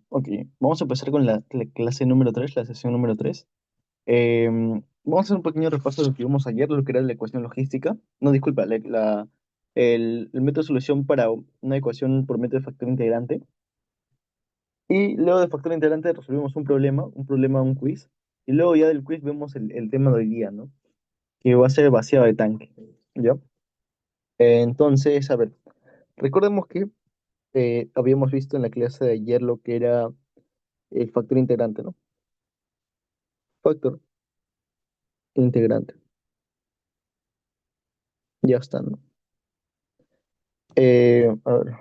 Ok, vamos a empezar con la clase número 3, la sesión número 3. Vamos a hacer un pequeño repaso de lo que vimos ayer, lo que era la ecuación logística. No, disculpa, el método de solución para una ecuación por método de factor integrante. Y luego de factor integrante resolvimos un quiz. Y luego ya del quiz vemos el tema de hoy día, ¿no? Que va a ser vaciado de tanque, ¿ya? Entonces, a ver, recordemos que habíamos visto en la clase de ayer lo que era el factor integrante, ¿no? Factor integrante. Ya está, ¿no? A ver,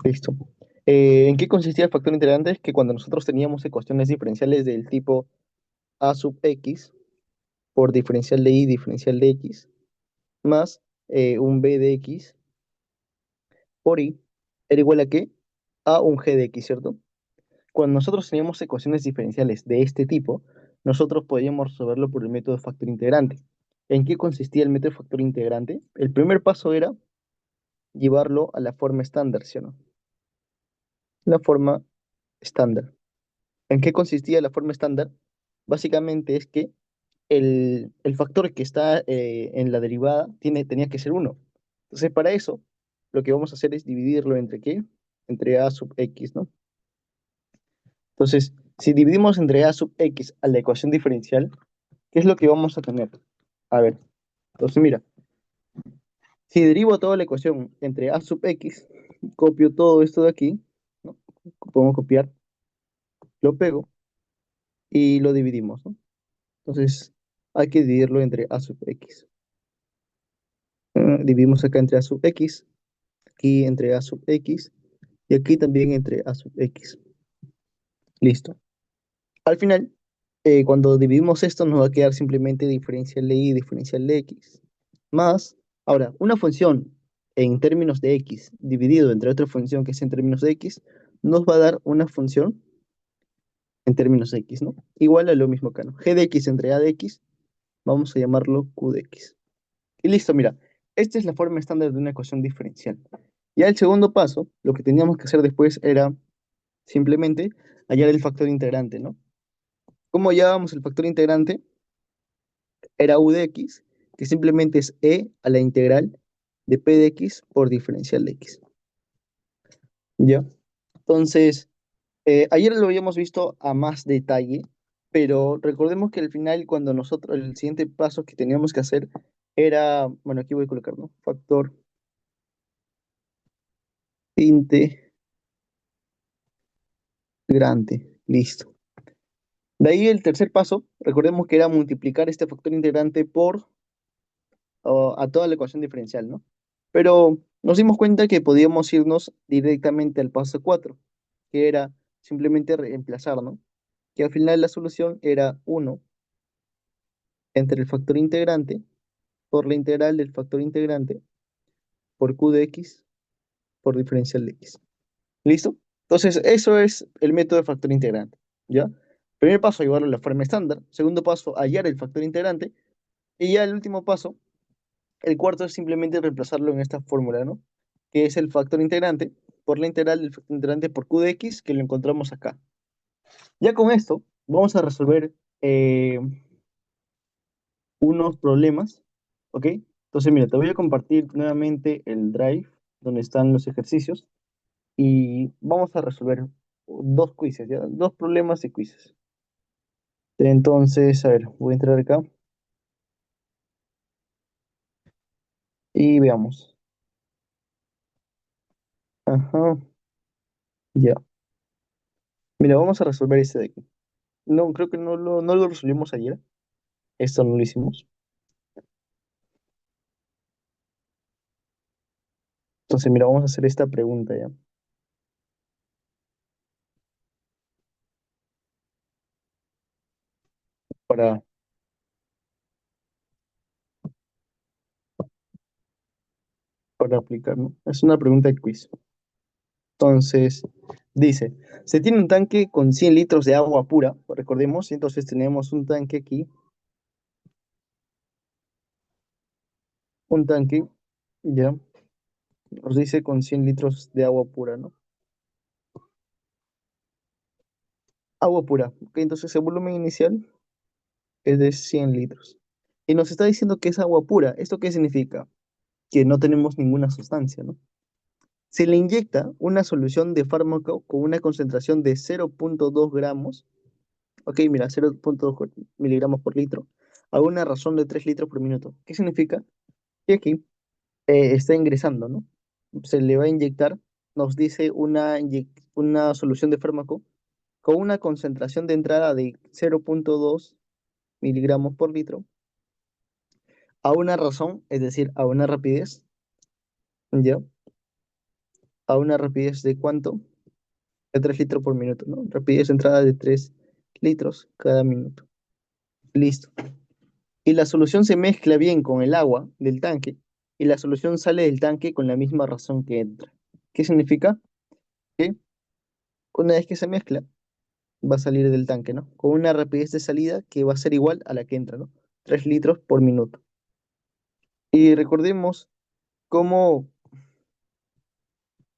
listo. ¿En qué consistía el factor integrante? Es que cuando nosotros teníamos ecuaciones diferenciales del tipo a sub x por diferencial de y diferencial de x más un b de x por y era igual a qué? A un g de x, ¿cierto? Cuando nosotros teníamos ecuaciones diferenciales de este tipo, nosotros podíamos resolverlo por el método de factor integrante. ¿En qué consistía el método de factor integrante? El primer paso era llevarlo a la forma estándar, ¿sí o no? La forma estándar. ¿En qué consistía la forma estándar? Básicamente es que el factor que está en la derivada tenía que ser uno. Entonces, para eso, lo que vamos a hacer es dividirlo entre ¿qué? Entre a sub x, ¿no? Entonces, si dividimos entre a sub x a la ecuación diferencial, ¿qué es lo que vamos a tener? A ver, entonces mira, si derivo toda la ecuación entre a sub x, copio todo esto de aquí, ¿no? Podemos copiar, lo pego y lo dividimos, ¿no? Entonces, hay que dividirlo entre a sub x. Dividimos acá entre a sub x, aquí entre a sub x y aquí también entre a sub x. Listo. Al final, cuando dividimos esto, nos va a quedar simplemente diferencial de y diferencial de x. Más, ahora, una función en términos de x dividido entre otra función que es en términos de x, nos va a dar una función en términos de x, ¿no? Igual a lo mismo acá, ¿no? G de x entre a de x, vamos a llamarlo q de x. Y listo, mira, esta es la forma estándar de una ecuación diferencial. Ya el segundo paso, lo que teníamos que hacer después era simplemente hallar el factor integrante, ¿no? ¿Cómo hallábamos el factor integrante? Era u de x, que simplemente es e a la integral de p de x por diferencial de x. ¿Ya? Entonces, ayer lo habíamos visto a más detalle, pero recordemos que al final, cuando nosotros, el siguiente paso que teníamos que hacer era, bueno, aquí voy a colocar, ¿no? Factor integrante. Listo. De ahí el tercer paso, recordemos que era multiplicar este factor integrante por a toda la ecuación diferencial, ¿no? Pero nos dimos cuenta que podíamos irnos directamente al paso 4, que era simplemente reemplazar, ¿no? Que al final la solución era uno entre el factor integrante por la integral del factor integrante por q de x por diferencial de x. ¿Listo? Entonces, eso es el método de factor integrante, ¿ya? Primer paso, llevarlo a la forma estándar. Segundo paso, hallar el factor integrante. Y ya el último paso, el cuarto es simplemente reemplazarlo en esta fórmula, ¿no? Que es el factor integrante por la integral del factor integrante por q de x, que lo encontramos acá. Ya con esto, vamos a resolver unos problemas, ¿ok? Entonces, mira, te voy a compartir nuevamente el Drive, donde están los ejercicios, y vamos a resolver dos quizzes, ¿ya? Dos problemas y quizzes. Entonces, a ver, voy a entrar acá y veamos. Ajá, ya. Mira, vamos a resolver este de aquí. No, creo que no lo resolvimos ayer. Esto no lo hicimos. Entonces, mira, vamos a hacer esta pregunta ya, para, para aplicar, ¿no? Es una pregunta de quiz. Entonces, dice, se tiene un tanque con 100 litros de agua pura, recordemos, entonces tenemos un tanque aquí, un tanque, ya, Nos dice con 100 litros de agua pura, ¿no? Agua pura. Ok, entonces el volumen inicial es de 100 litros. Y nos está diciendo que es agua pura. ¿Esto qué significa? Que no tenemos ninguna sustancia, ¿no? Se le inyecta una solución de fármaco con una concentración de 0,2 gramos, ok, mira, 0,2 miligramos por litro, a una razón de 3 litros por minuto. ¿Qué significa? Que aquí está ingresando, ¿no? Se le va a inyectar, nos dice una solución de fármaco con una concentración de entrada de 0,2 miligramos por litro a una razón, es decir, a una rapidez, ¿ya? A una rapidez de cuánto? De 3 litros por minuto, ¿no? Rapidez de entrada de 3 litros cada minuto. Listo. Y la solución se mezcla bien con el agua del tanque y la solución sale del tanque con la misma razón que entra. ¿Qué significa? Que una vez que se mezcla, va a salir del tanque, ¿no? Con una rapidez de salida que va a ser igual a la que entra, ¿no? 3 litros por minuto. Y recordemos cómo,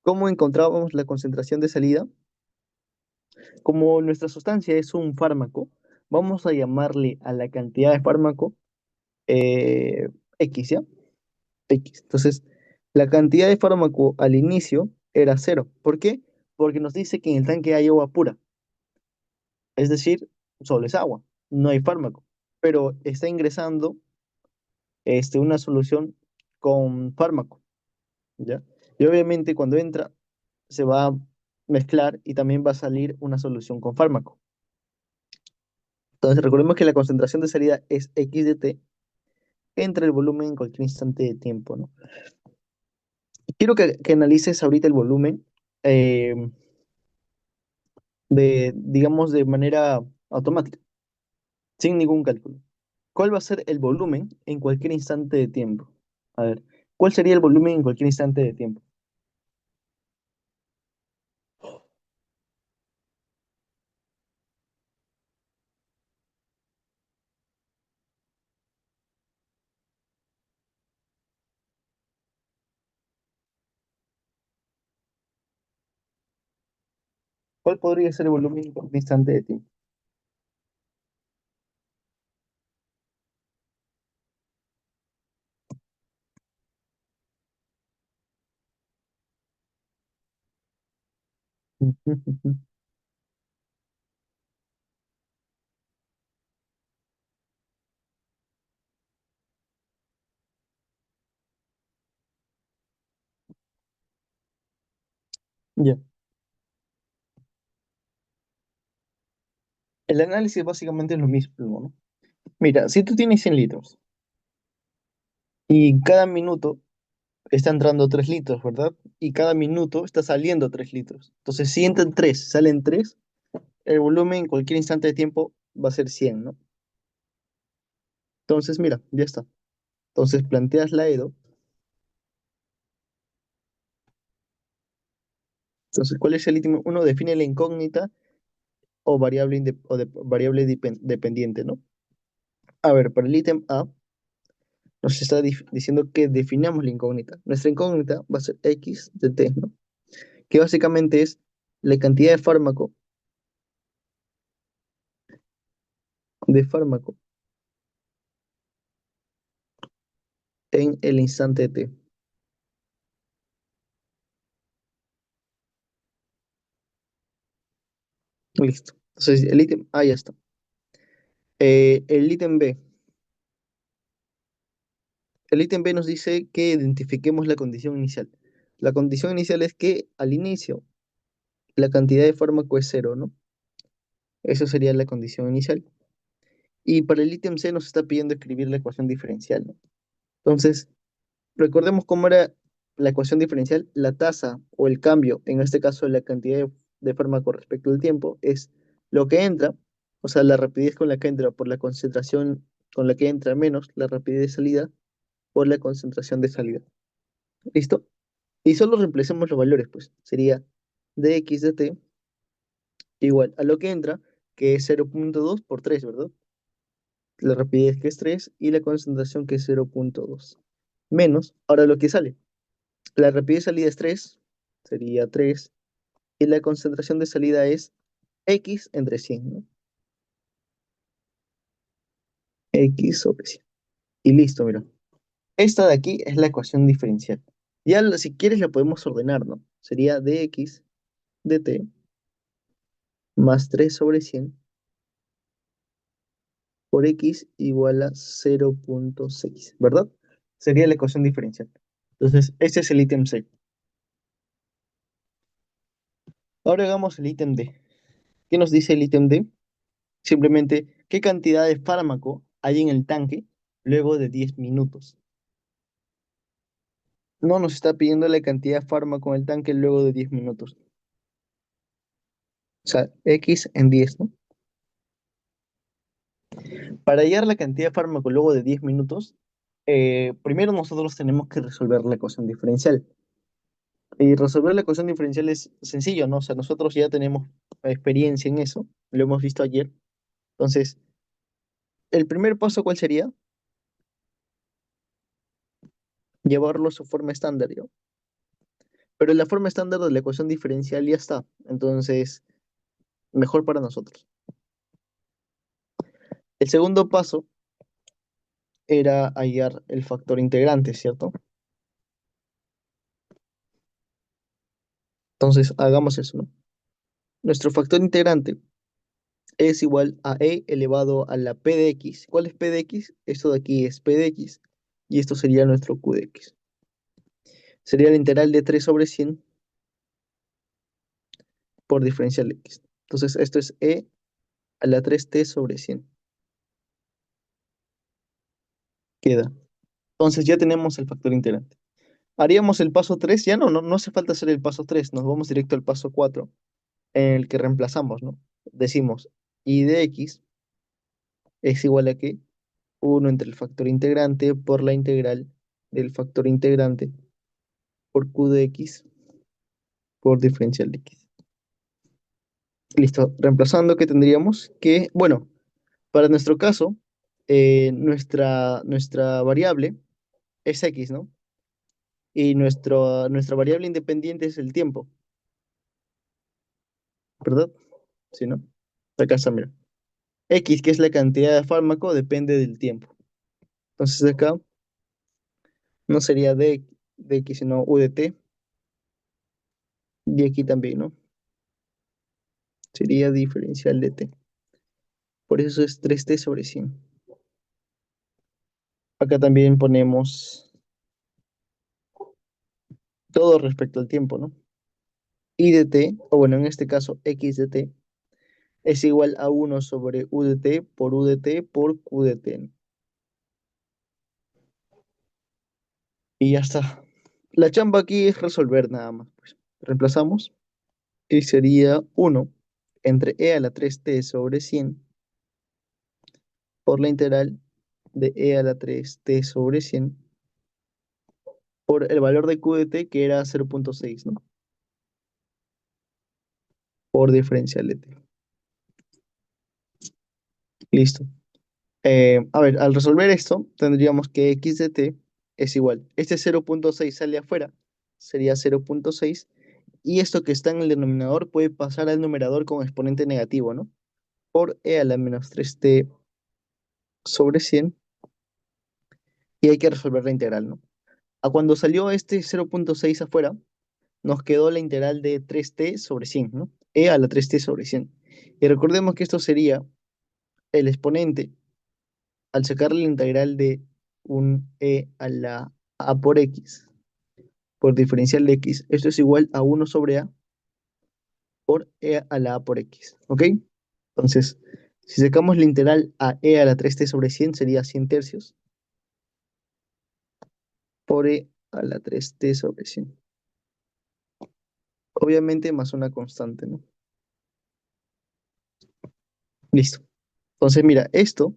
cómo encontrábamos la concentración de salida. Como nuestra sustancia es un fármaco, vamos a llamarle a la cantidad de fármaco eh, X, ¿ya? X. Entonces, la cantidad de fármaco al inicio era cero. ¿Por qué? Porque nos dice que en el tanque hay agua pura, es decir, solo es agua, no hay fármaco, pero está ingresando una solución con fármaco, ¿ya? Y obviamente cuando entra se va a mezclar y también va a salir una solución con fármaco. Entonces, recordemos que la concentración de salida es X de T entre el volumen en cualquier instante de tiempo, ¿no? Quiero que analices ahorita el volumen eh, digamos, de manera automática, sin ningún cálculo. ¿Cuál va a ser el volumen en cualquier instante de tiempo? A ver, ¿cuál sería el volumen en cualquier instante de tiempo? ¿Cuál podría ser el volumen en cualquier instante de tiempo? Ya. El análisis básicamente es lo mismo, ¿no? Mira, si tú tienes 100 litros y cada minuto está entrando 3 litros, ¿verdad? Y cada minuto está saliendo 3 litros. Entonces, si entran 3, salen 3, el volumen en cualquier instante de tiempo va a ser 100, ¿no? Entonces, mira, ya está. Entonces, planteas la EDO. Entonces, ¿cuál es el ítem? Uno define la incógnita o variable dependiente, ¿no? A ver, para el ítem A nos está diciendo que definamos la incógnita. Nuestra incógnita va a ser X de T, ¿no? Que básicamente es la cantidad de fármaco en el instante T. Listo. Entonces, el ítem A ya está. El ítem B. El ítem B nos dice que identifiquemos la condición inicial. La condición inicial es que al inicio la cantidad de fármaco es cero, ¿no? Eso sería la condición inicial. Y para el ítem C nos está pidiendo escribir la ecuación diferencial, ¿no? Entonces, recordemos cómo era la ecuación diferencial. La tasa o el cambio, en este caso la cantidad de fármaco respecto al tiempo, es lo que entra, o sea, la rapidez con la que entra por la concentración con la que entra menos la rapidez de salida por la concentración de salida. ¿Listo? Y solo reemplacemos los valores, pues. Sería dx de t igual a lo que entra, que es 0,2 por 3, ¿verdad? La rapidez que es 3 y la concentración que es 0,2. Menos, ahora lo que sale. La rapidez de salida es 3, sería 3, y la concentración de salida es X entre 100, ¿no? X sobre 100. Y listo, mira. Esta de aquí es la ecuación diferencial. Ya si quieres la podemos ordenar, ¿no? Sería dx dt más 3 sobre 100 por x igual a 0,6, ¿verdad? Sería la ecuación diferencial. Entonces, este es el ítem C. Ahora hagamos el ítem D. ¿Qué nos dice el ítem D? Simplemente, ¿qué cantidad de fármaco hay en el tanque luego de 10 minutos? No nos está pidiendo la cantidad de fármaco en el tanque luego de 10 minutos. O sea, X en 10, ¿no? Para hallar la cantidad de fármaco luego de 10 minutos, primero nosotros tenemos que resolver la ecuación diferencial. Y resolver la ecuación diferencial es sencillo, ¿no? O sea, nosotros ya tenemos experiencia en eso, lo hemos visto ayer. Entonces, el primer paso, ¿cuál sería? Llevarlo a su forma estándar, ¿yo? Pero la forma estándar de la ecuación diferencial ya está. Entonces, mejor para nosotros. El segundo paso era hallar el factor integrante, ¿cierto? Entonces, hagamos eso, ¿no? Nuestro factor integrante es igual a e elevado a la p de x. ¿Cuál es p de x? Esto de aquí es p de x y esto sería nuestro q de x. Sería la integral de 3 sobre 100 por diferencial de x. Entonces esto es e a la 3t sobre 100. Queda. Entonces ya tenemos el factor integrante. Haríamos el paso 3, ya no hace falta hacer el paso 3, nos vamos directo al paso 4, en el que reemplazamos, ¿no? Decimos y de x es igual a que 1 entre el factor integrante por la integral del factor integrante por q de x por diferencial de x. Listo, reemplazando que tendríamos que, bueno, para nuestro caso, nuestra variable es x, ¿no? Y nuestra variable independiente es el tiempo, ¿verdad? Sí, ¿no? Acá está, mira. X, que es la cantidad de fármaco, depende del tiempo. Entonces acá no sería de x, sino u de t, y aquí también, ¿no? Sería diferencial de t. Por eso es 3t sobre 100. Acá también ponemos todo respecto al tiempo, ¿no? Y de t, o bueno, en este caso x de t, es igual a 1 sobre u de t por u de t por q de t, ¿no? Y ya está. La chamba aquí es resolver nada más, pues. Reemplazamos y sería 1 entre e a la 3t sobre 100 por la integral de e a la 3t sobre 100 por el valor de q de t que era 0,6, ¿no? Por diferencial de t. Listo. A ver, al resolver esto, tendríamos que x de t es igual. Este 0,6 sale afuera, sería 0,6. Y esto que está en el denominador puede pasar al numerador con exponente negativo, ¿no? Por e a la menos 3t sobre 100. Y hay que resolver la integral, ¿no? A cuando salió este 0,6 afuera, nos quedó la integral de 3t sobre 100, ¿no? E a la 3t sobre 100. Y recordemos que esto sería el exponente al sacarle la integral de un e a la a por x por diferencial de x. Esto es igual a 1 sobre a por e a la a por x, ¿ok? Entonces, si sacamos la integral a e a la 3t sobre 100 sería 100 tercios por e a la 3t sobre 100. Obviamente más una constante, ¿no? Listo. Entonces, mira, esto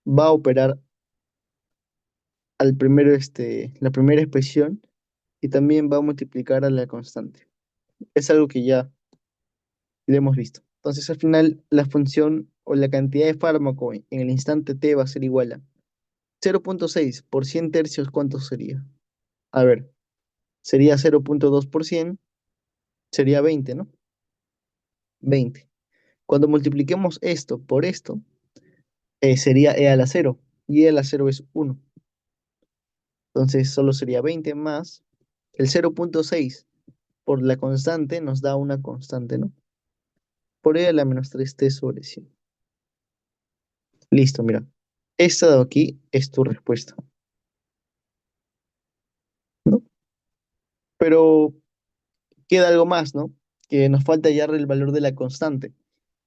va a operar al primero, la primera expresión y también va a multiplicar a la constante. Es algo que ya lo hemos visto. Entonces, al final, la función o la cantidad de fármaco en el instante t va a ser igual a 0,6 por 100 tercios, ¿cuánto sería? A ver. sería 0,2%, sería 20, ¿no? 20. Cuando multipliquemos esto por esto, sería e a la cero, y e a la cero es 1. Entonces solo sería 20 más el 0,6 por la constante nos da una constante, ¿no? Por e a la menos 3t sobre 100. Listo, mira. Esta de aquí es tu respuesta, ¿no? Pero queda algo más, ¿no? Que nos falta hallar el valor de la constante.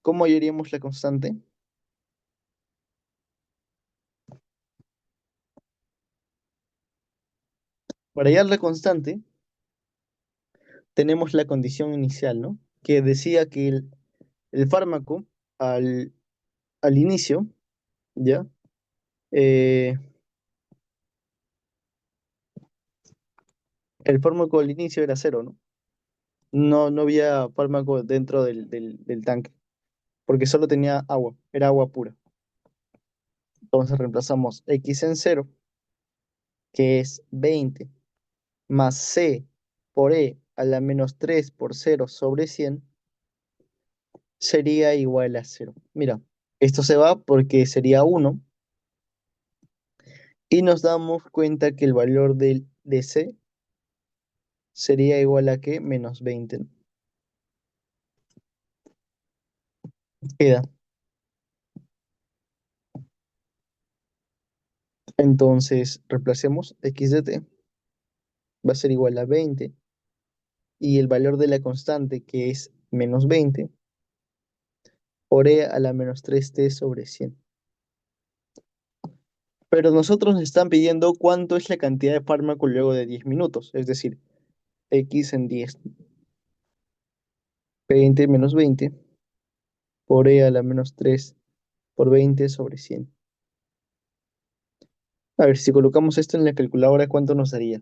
¿Cómo hallaríamos la constante? Para hallar la constante, tenemos la condición inicial, ¿no? Que decía que el fármaco al, al inicio, ¿ya? Eh, el fármaco al inicio era cero, ¿no? No había fármaco dentro del tanque, porque solo tenía agua, era agua pura. Entonces reemplazamos x en cero, que es 20, más c por e a la menos 3 por 0 sobre 100 sería igual a cero. Mira, esto se va porque sería uno y nos damos cuenta que el valor de c sería igual a que menos 20. Queda. Entonces reemplacemos x de t, va a ser igual a 20 y el valor de la constante que es menos 20 por e a la menos 3t sobre 100. Pero nosotros nos están pidiendo cuánto es la cantidad de fármaco luego de 10 minutos, es decir, x en 10, 20 menos 20 por e a la menos 3 por 20 sobre 100. A ver, si colocamos esto en la calculadora, ¿cuánto nos daría?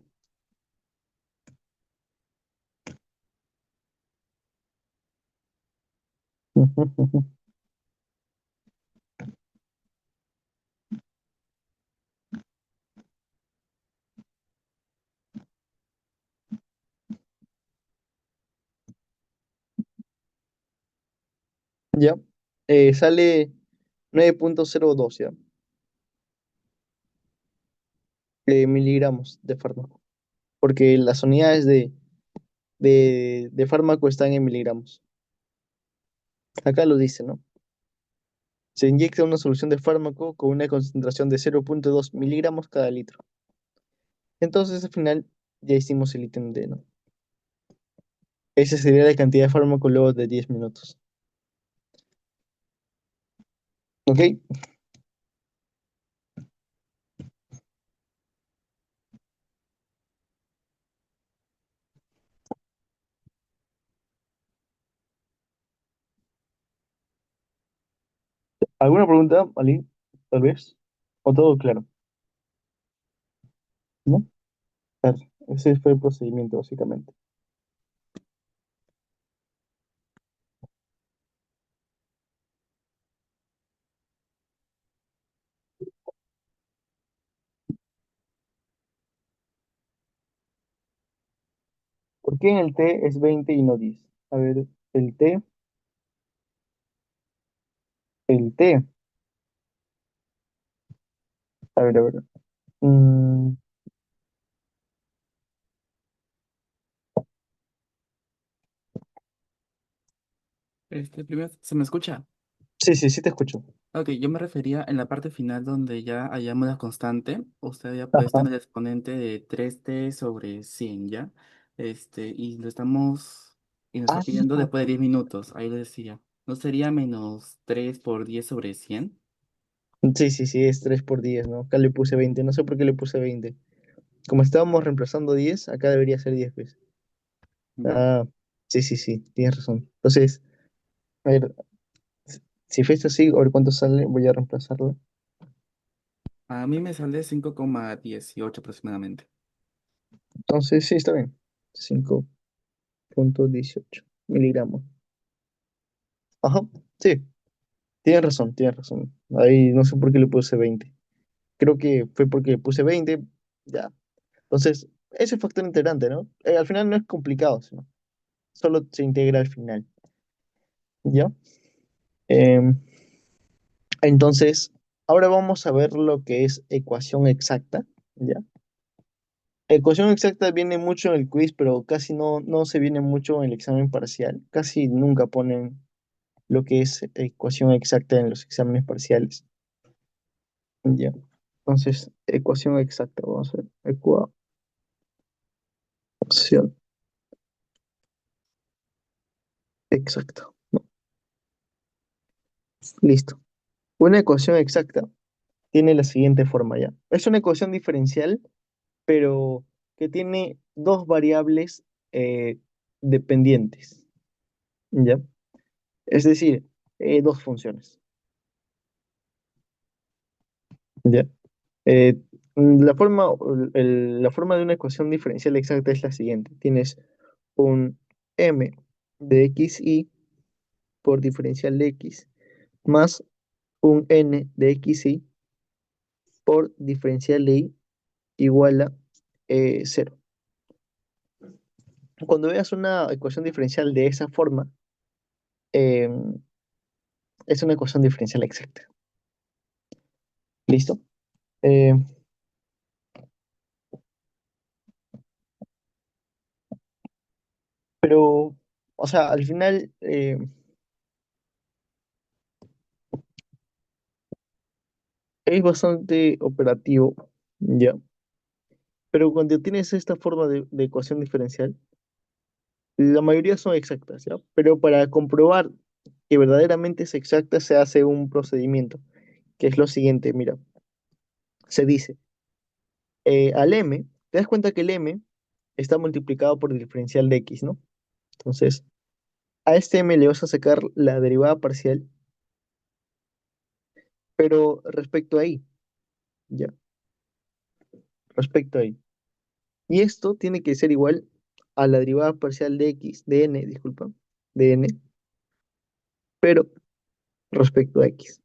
Ya, sale 9,02 ya, miligramos de fármaco, porque las unidades de fármaco están en miligramos. Acá lo dice, ¿no? Se inyecta una solución de fármaco con una concentración de 0,2 miligramos cada litro. Entonces, al final, ya hicimos el ítem D, ¿no? Esa sería la cantidad de fármaco luego de 10 minutos. ¿Ok? ¿Alguna pregunta, Ali? Tal vez. ¿O todo claro? ¿No? Claro. Ese fue el procedimiento, básicamente. ¿Por qué en el T es 20 y no 10? A ver, el T, el T. A ver, a ver. Mm, Primero, ¿se me escucha? sí, sí, sí te escucho. Ok, yo me refería en la parte final donde ya hallamos la constante, usted había puesto Ajá. en el exponente de 3t sobre 100, ¿ya? Y lo estamos, y nos está Ah, pidiendo después de 10 minutos, ahí lo decía. ¿No sería menos 3 por 10 sobre 100? sí, sí, sí, es 3 por 10, ¿no? Acá le puse 20, no sé por qué le puse 20. Como estábamos reemplazando 10, acá debería ser 10 veces. ¿Ya? Ah, sí, sí, sí, tienes razón. Entonces, a ver, si fuese así, a ver cuánto sale, voy a reemplazarlo. A mí me sale 5,18 aproximadamente. Entonces, sí, está bien. 5,18 miligramos. Ajá, sí, tienes razón, tienes razón. Ahí no sé por qué le puse 20. Creo que fue porque le puse 20, ya. Entonces, ese factor integrante, ¿no? Al final no es complicado, solo se integra al final, ¿ya? Em, entonces, ahora vamos a ver lo que es ecuación exacta, ¿ya? Ecuación exacta viene mucho en el quiz, pero casi no se viene mucho en el examen parcial. Casi nunca ponen lo que es ecuación exacta en los exámenes parciales. Ya. Entonces, ecuación exacta, vamos a ver. Ecuación exacta. No, listo. Una ecuación exacta tiene la siguiente forma ya. Es una ecuación diferencial, pero que tiene dos variables dependientes, ¿ya? Es decir, dos funciones, ¿ya? Eh, la forma de una ecuación diferencial exacta es la siguiente. Tienes un m de xy por diferencial de x más un n de xy por diferencial de y igual a 0. Cuando veas una ecuación diferencial de esa forma, em, es una ecuación diferencial exacta. ¿Listo? Eh, pero, o sea, al final es bastante operativo, ¿ya? Pero cuando tienes esta forma de ecuación diferencial, la mayoría son exactas, ¿ya? Pero para comprobar que verdaderamente es exacta, se hace un procedimiento, que es lo siguiente, mira, se dice, al m, te das cuenta que el m está multiplicado por el diferencial de x, ¿no? Entonces, a este m le vas a sacar la derivada parcial, pero respecto a y, ¿ya? Respecto a y. Y esto tiene que ser igual a la derivada parcial de x, de n, disculpa, de n, pero respecto a x.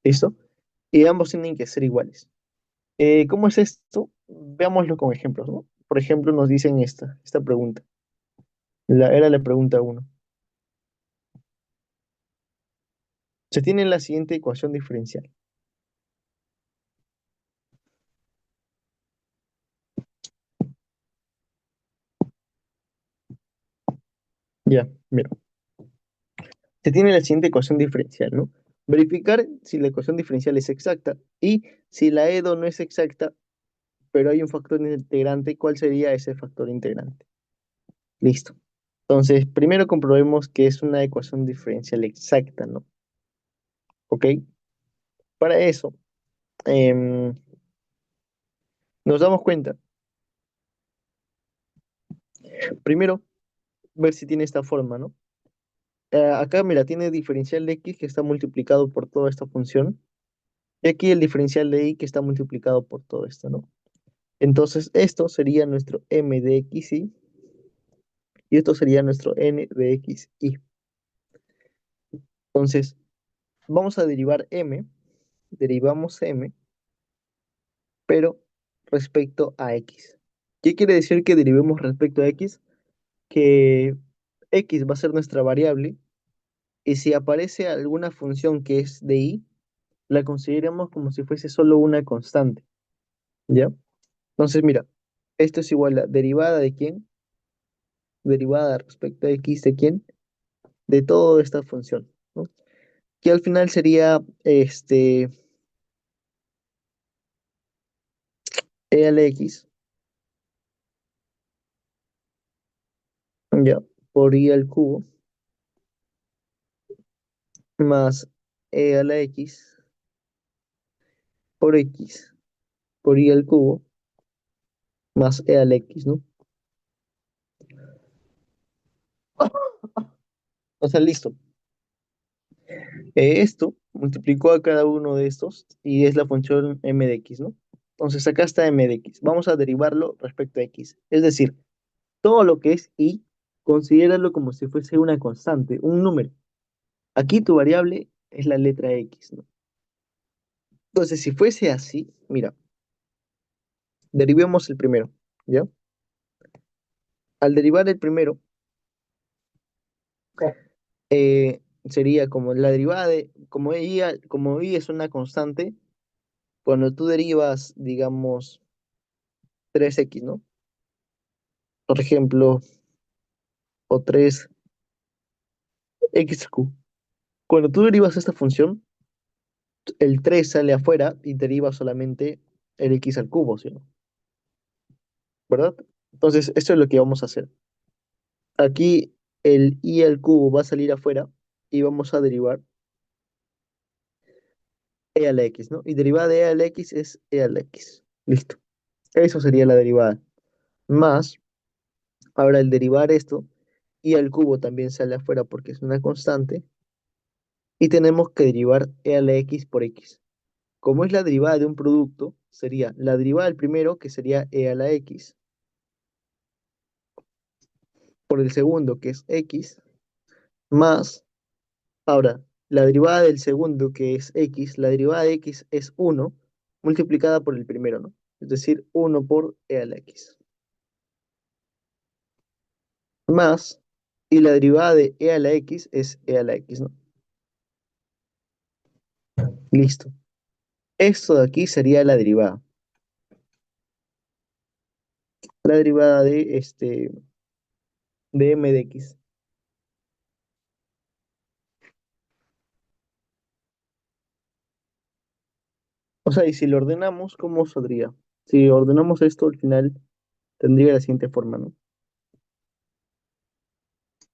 ¿Listo? Y ambos tienen que ser iguales. ¿Cómo es esto? Veámoslo con ejemplos, ¿no? Por ejemplo, nos dicen esta pregunta. Era la pregunta uno. Se tiene la siguiente ecuación diferencial. Ya, mira. Se tiene la siguiente ecuación diferencial, ¿no? Verificar si la ecuación diferencial es exacta y si la EDO no es exacta, pero hay un factor integrante, ¿cuál sería ese factor integrante? Listo. Entonces, primero comprobemos que es una ecuación diferencial exacta, ¿no? ¿Ok? Para eso, em, nos damos cuenta. Primero, ver si tiene esta forma, ¿no? Acá, mira, tiene diferencial de x que está multiplicado por toda esta función. Y aquí el diferencial de y que está multiplicado por todo esto, ¿no? Entonces, esto sería nuestro m de xy y esto sería nuestro n de xy. Entonces, vamos a derivar m, derivamos m, pero respecto a x. ¿Qué quiere decir que derivemos respecto a x? Que x va a ser nuestra variable y si aparece alguna función que es de y, la consideramos como si fuese solo una constante, ¿ya? Entonces, mira, esto es igual a derivada de quién, derivada respecto a x de quién, de toda esta función, ¿no? Que al final sería e a la x, ya, por i al cubo, más e a la x, por i al cubo, más e a la x, ¿no? O sea, listo. Esto multiplicó a cada uno de estos y es la función m de x, ¿no? Entonces acá está m de x. Vamos a derivarlo respecto a x. Es decir, todo lo que es y, considéralo como si fuese una constante, un número. Aquí tu variable es la letra x, ¿no? Entonces, si fuese así, mira, Derivemos el primero, ¿ya? Al derivar el primero, sería como la derivada de, como y es una constante, cuando tú derivas, digamos, 3x, ¿no? Por ejemplo, o 3xq. Cuando tú derivas esta función, el 3 sale afuera y deriva solamente el x al cubo, ¿sí o no? ¿Verdad? Entonces, esto es lo que vamos a hacer. Aquí el y al cubo va a salir afuera y vamos a derivar e a la x, ¿no? Y derivada de e a la x es e a la x. Listo. Eso sería la derivada. Más, ahora el derivar esto, y al cubo también sale afuera porque es una constante, y tenemos que derivar e a la x por x. Como es la derivada de un producto, sería la derivada del primero, que sería e a la x, por el segundo, que es x, más, ahora, la derivada del segundo, que es x, la derivada de x es uno multiplicada por el primero, ¿no? Es decir, uno por e a la x. Más, y la derivada de e a la x es e a la x, ¿no? Listo. Esto de aquí sería la derivada. La derivada de m de x. O sea, y si lo ordenamos, ¿cómo saldría? Si ordenamos esto, al final tendría la siguiente forma, ¿no?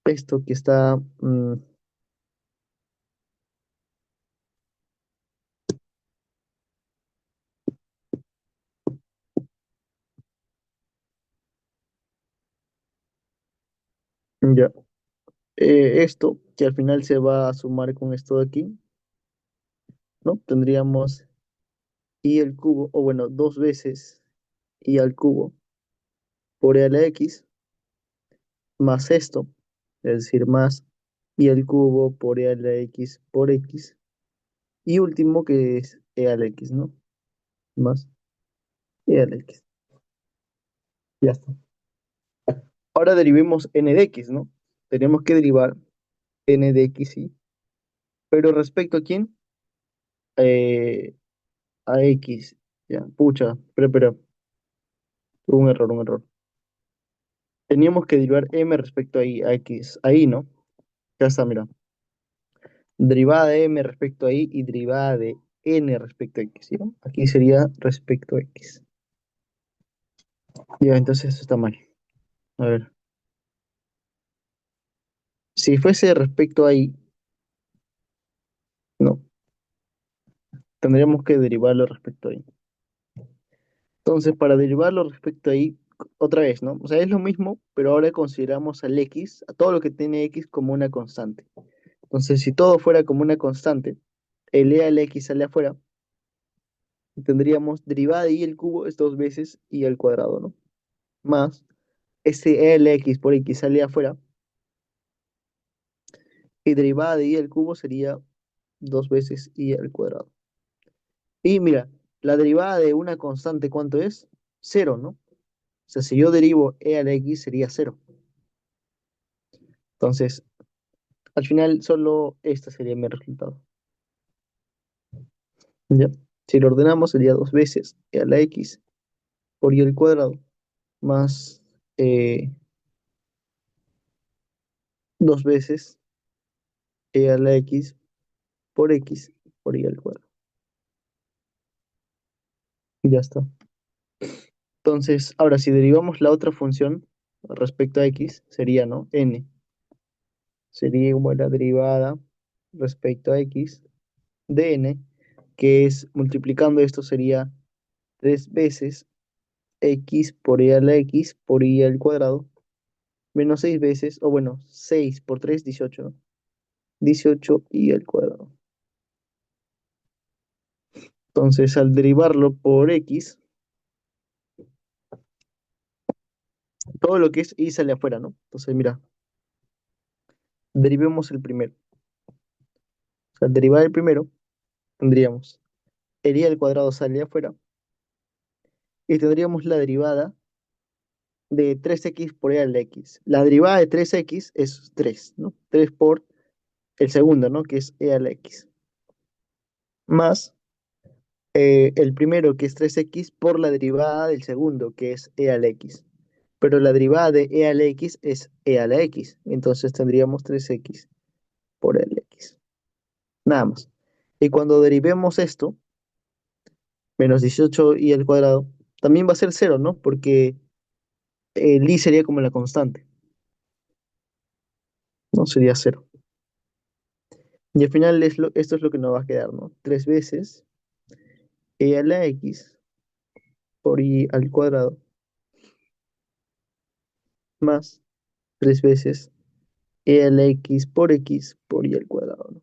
Esto que está, ya. Esto, que al final se va a sumar con esto de aquí, ¿no? Tendríamos y al cubo, o bueno, dos veces y al cubo por e a la x, más esto, es decir, más y al cubo por e a la x por x, y último que es e a la x, ¿no? Más e a la x. Ya está. Ahora derivemos n de x, ¿no? Tenemos que derivar n de x, sí. Pero respecto a quién? Eh, a x. Ya, pucha, pero, tuve un error, un error. Teníamos que derivar m respecto a x. Ahí, ¿no? Ya está, mira. Derivada de m respecto a y y derivada de n respecto a x, ¿sí? ¿No? Aquí sería respecto a x. Ya, entonces esto está mal. A ver. Si fuese respecto a y, no. Tendríamos que derivarlo respecto a y. Entonces, para derivarlo respecto a y, otra vez, ¿no? O sea, es lo mismo, pero ahora consideramos al x, a todo lo que tiene x como una constante. Entonces, si todo fuera como una constante, el e al x sale afuera, y tendríamos derivada de y el cubo es dos veces y al cuadrado, ¿no? Más, ese e al x por x sale afuera, y derivada de y al cubo sería dos veces y al cuadrado. Y mira, la derivada de una constante, ¿cuánto es? Cero, ¿no? O sea, si yo derivo e al x sería cero. Entonces, al final, solo este sería mi resultado. ¿Ya? Si lo ordenamos, sería dos veces e a la x por y al cuadrado, más eh, dos veces e a la x por y al cuadrado. Y ya está. Entonces, ahora si derivamos la otra función respecto a x, sería, ¿no? N. Sería igual a la derivada respecto a x de n, que es multiplicando esto sería tres veces x por y a la x por y al cuadrado menos 6 veces, o bueno, 6 por 3 18, ¿no? 18 y al cuadrado. Entonces, al derivarlo por x, todo lo que es y sale afuera, ¿no? Entonces, mira, derivemos el primero. O sea, al derivar el primero, tendríamos el y al cuadrado sale afuera y tendríamos la derivada de 3x por e a la x. La derivada de 3x es 3, ¿no? 3 por el segundo, ¿no? Que es e a la x. Más el primero, que es 3x, por la derivada del segundo, que es e a la x. Pero la derivada de e a la x es e a la x. Entonces tendríamos 3x por e a la x. Nada más. Y cuando derivemos esto, menos 18 y al cuadrado, también va a ser cero, ¿no? Porque el i sería como la constante, ¿no? Sería cero. Y al final esto es lo que nos va a quedar, ¿no? 3 veces e a la x por i al cuadrado más 3 veces e a la x por i al cuadrado, ¿no?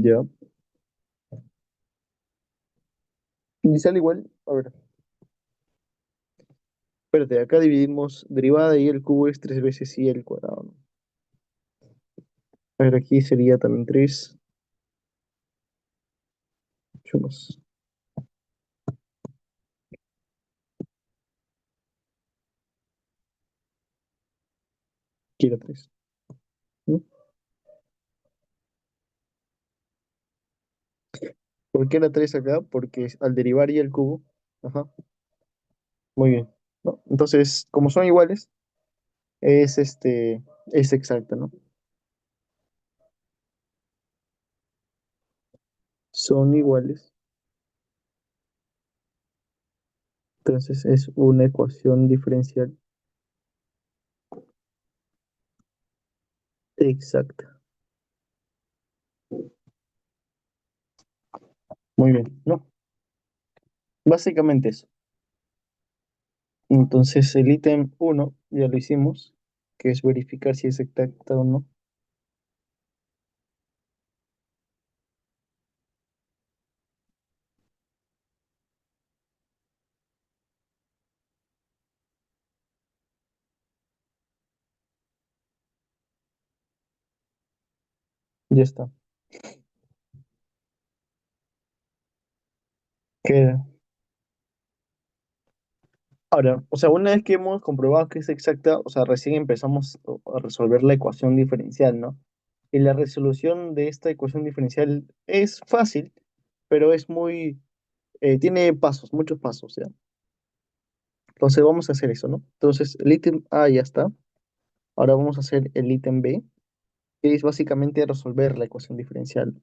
Ya. Y sale igual, a ver, espérate, acá dividimos derivada de i al cubo es 3 veces i al cuadrado, ¿no? A ver, aquí sería también 3 mucho más. Aquí era 3. ¿Por qué era 3 acá? Porque al derivar i al cubo, ajá, muy bien, ¿no? Entonces, como son iguales, es exacta, ¿no? Son iguales, entonces es una ecuación diferencial exacta. Muy bien, ¿no? Básicamente eso. Entonces, el ítem uno ya lo hicimos, que es verificar si es exacta o no. Ya está. Queda. Ahora, o sea, una vez que hemos comprobado que es exacta, o sea, recién empezamos a resolver la ecuación diferencial, ¿no? Y la resolución de esta ecuación diferencial es fácil, pero tiene pasos, muchos pasos, ¿ya? Entonces vamos a hacer eso, ¿no? Entonces el ítem A ya está. Ahora vamos a hacer el ítem B, que es básicamente resolver la ecuación diferencial.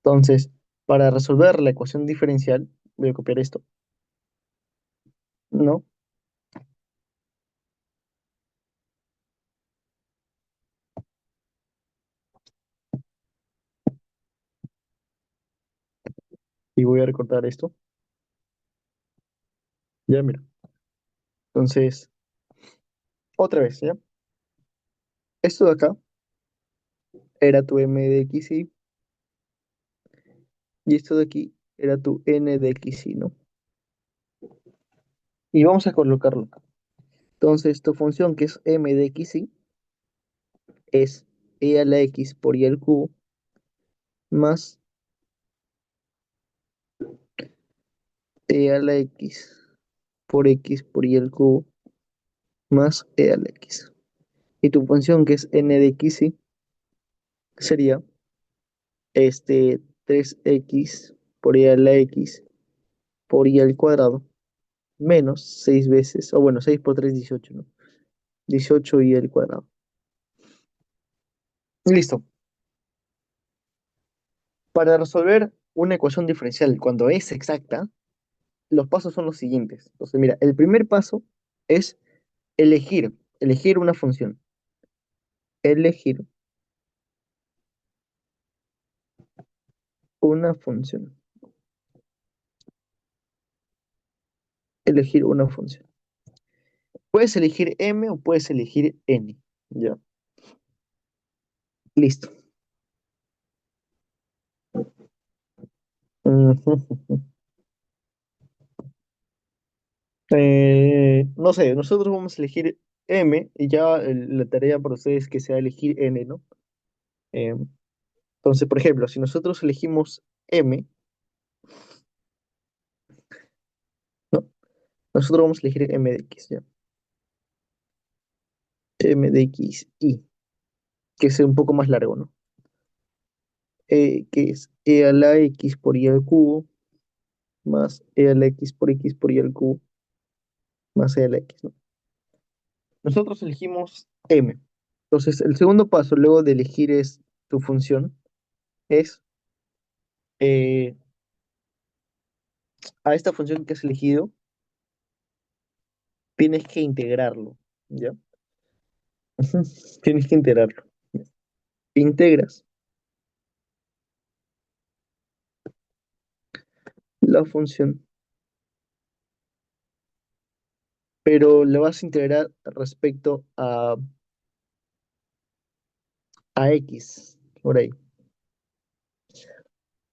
Entonces, para resolver la ecuación diferencial, voy a copiar esto, ¿no? Y voy a recortar esto. Ya, mira. Entonces, otra vez, ¿ya? Esto de acá era tu m de xy y esto de aquí era tu n de xy, ¿no? Y vamos a colocarlo acá. Entonces, tu función que es m de xy es e a la x por y al cubo más e a la x por y al cubo más e a la x. Y tu función que es n de xy sería 3x por y a la x por y al cuadrado menos 6 veces, o bueno, 6 por 3 18, ¿no? 18 y al cuadrado. Listo. Para resolver una ecuación diferencial cuando es exacta, los pasos son los siguientes. Entonces, mira, el primer paso es elegir una función. Elegir una función. Elegir una función. Puedes elegir m o puedes elegir n. Ya, listo. Ujú. No sé, nosotros vamos a elegir M y ya la tarea para ustedes es que sea elegir N, ¿no? Eh, entonces, por ejemplo, si nosotros elegimos M, ¿no? Nosotros vamos a elegir M de X, ¿ya? M de X, Y, que es un poco más largo, ¿no? Que es E a la X por Y al cubo más E a la X por Y al cubo más E a la X, ¿no? Nosotros elegimos M. Entonces, el segundo paso luego de elegir es tu función, es eh, a esta función que has elegido, tienes que integrarlo, ¿ya? Ujú. Tienes que integrarlo. Integras la función, pero la vas a integrar respecto a X, por ahí.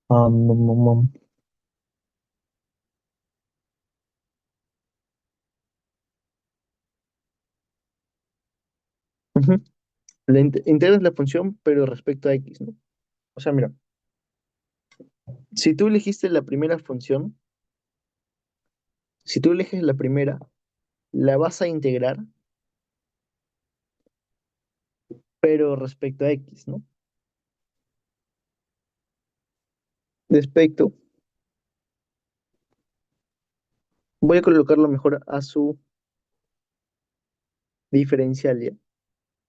Mum, mum, mum. Ujú. Integras la función, pero respecto a X, ¿no? O sea, mira, si tú elegiste la primera función, si tú eliges la primera, la vas a integrar, pero respecto a X, ¿no? Respecto, voy a colocarlo mejor a su diferencial, ¿ya?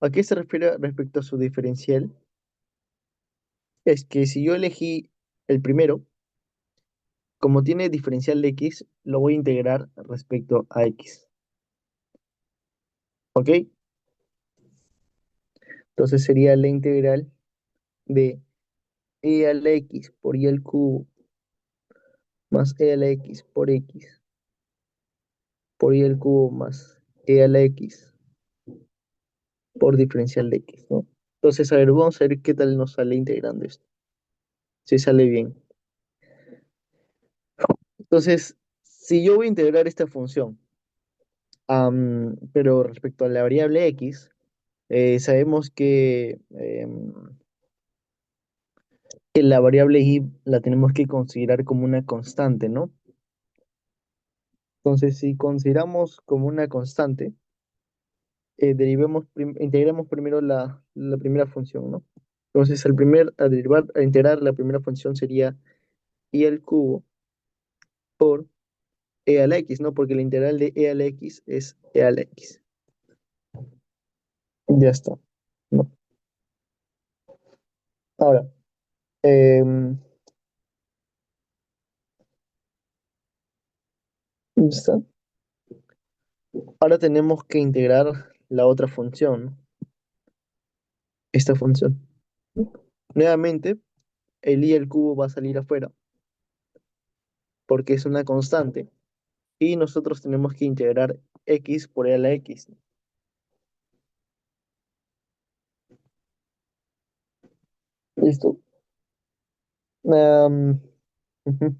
¿A qué se refiere respecto a su diferencial? Es que si yo elegí el primero, como tiene diferencial de X, lo voy a integrar respecto a X, ¿ok? Entonces sería la integral de E a la X por Y al cubo más E a la X por Y al cubo más E a la X por diferencial de X, ¿no? Entonces, a ver, vamos a ver qué tal nos sale integrando esto. Si sale bien. Entonces, si yo voy a integrar esta función, pero respecto a la variable X, sabemos que la variable y la tenemos que considerar como una constante, ¿no? Entonces, si consideramos como una constante, integremos primero la primera función, ¿no? Entonces, a integrar la primera función sería y al cubo por e a la x, ¿no? Porque la integral de e a la x es e a la x. Ya está, ¿no? Ahora, ya está. Ahora tenemos que integrar la otra función, ¿no? Esta función. Nuevamente, el i al cubo va a salir afuera porque es una constante y nosotros tenemos que integrar x por e a la x. Listo. Am, ujú.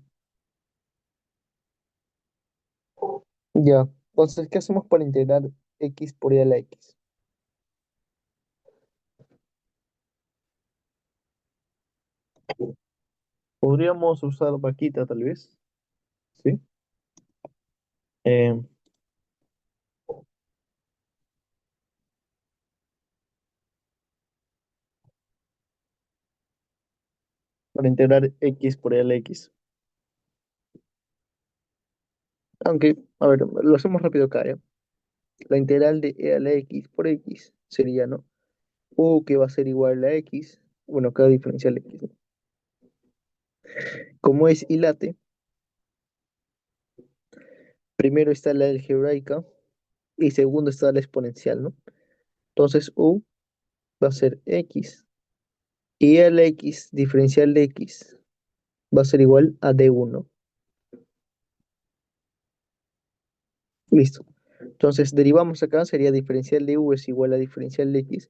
Ya. Entonces, ¿qué hacemos para integrar x por e a la x? Podríamos usar vaquita, tal vez, ¿sí? Eh, para integrar x por e a la x. Aunque, a ver, lo hacemos rápido acá, ¿ya? La integral de e a la x por x sería, ¿no? U que va a ser igual a x, bueno, cada diferencial x, ¿no? Como es hilate, primero está la algebraica y segundo está la exponencial, ¿no? Entonces u va a ser x y e a la x diferencial de x va a ser igual a d1. Listo. Entonces derivamos acá, sería diferencial de u es igual a diferencial de x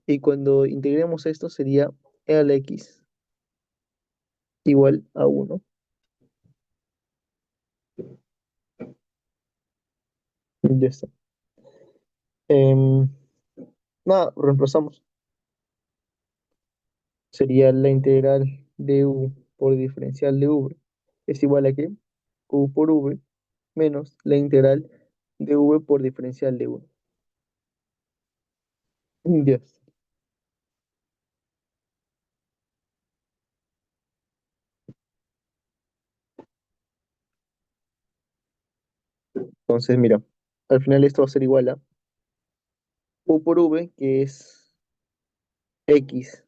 y cuando integremos esto sería e a la x igual a 1. Ya está. Em, Nada, reemplazamos. Sería la integral de u por diferencial de v es igual a que u por v menos la integral de v por diferencial de u. Ya está. Entonces, mira, al final esto va a ser igual a u por v, que es x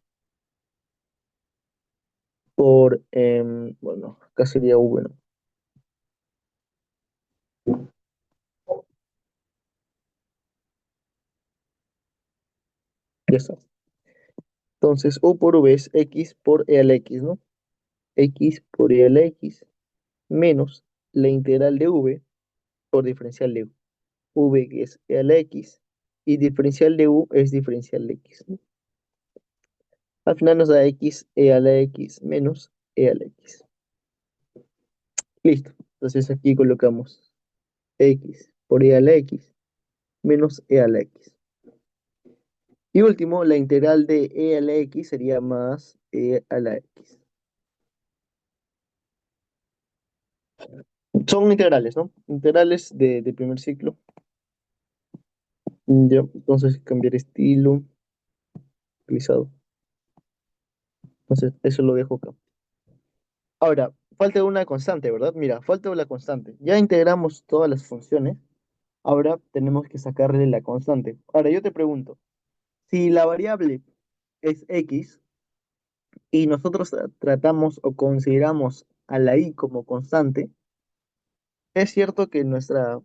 por, bueno, acá sería v, ¿no? Ya está. Entonces, u por v es x por e a la x, ¿no? X por e a la x menos la integral de v por diferencial de u. V que es e a la x y diferencial de u es diferencial de x, ¿no? Al final nos da x e a la x menos e a la x. Listo. Entonces aquí colocamos x por e a la x menos e a la x. Y último, la integral de e a la x sería más e a la x. Son integrales, ¿no? Integrales de primer ciclo. Ya, entonces cambiar estilo, utilizado. Entonces, eso lo dejo acá. Ahora, falta una constante, ¿verdad? Mira, falta la constante. Ya integramos todas las funciones. Ahora tenemos que sacarle la constante. Ahora, yo te pregunto, si la variable es x y nosotros tratamos o consideramos a la y como constante, es cierto que nuestra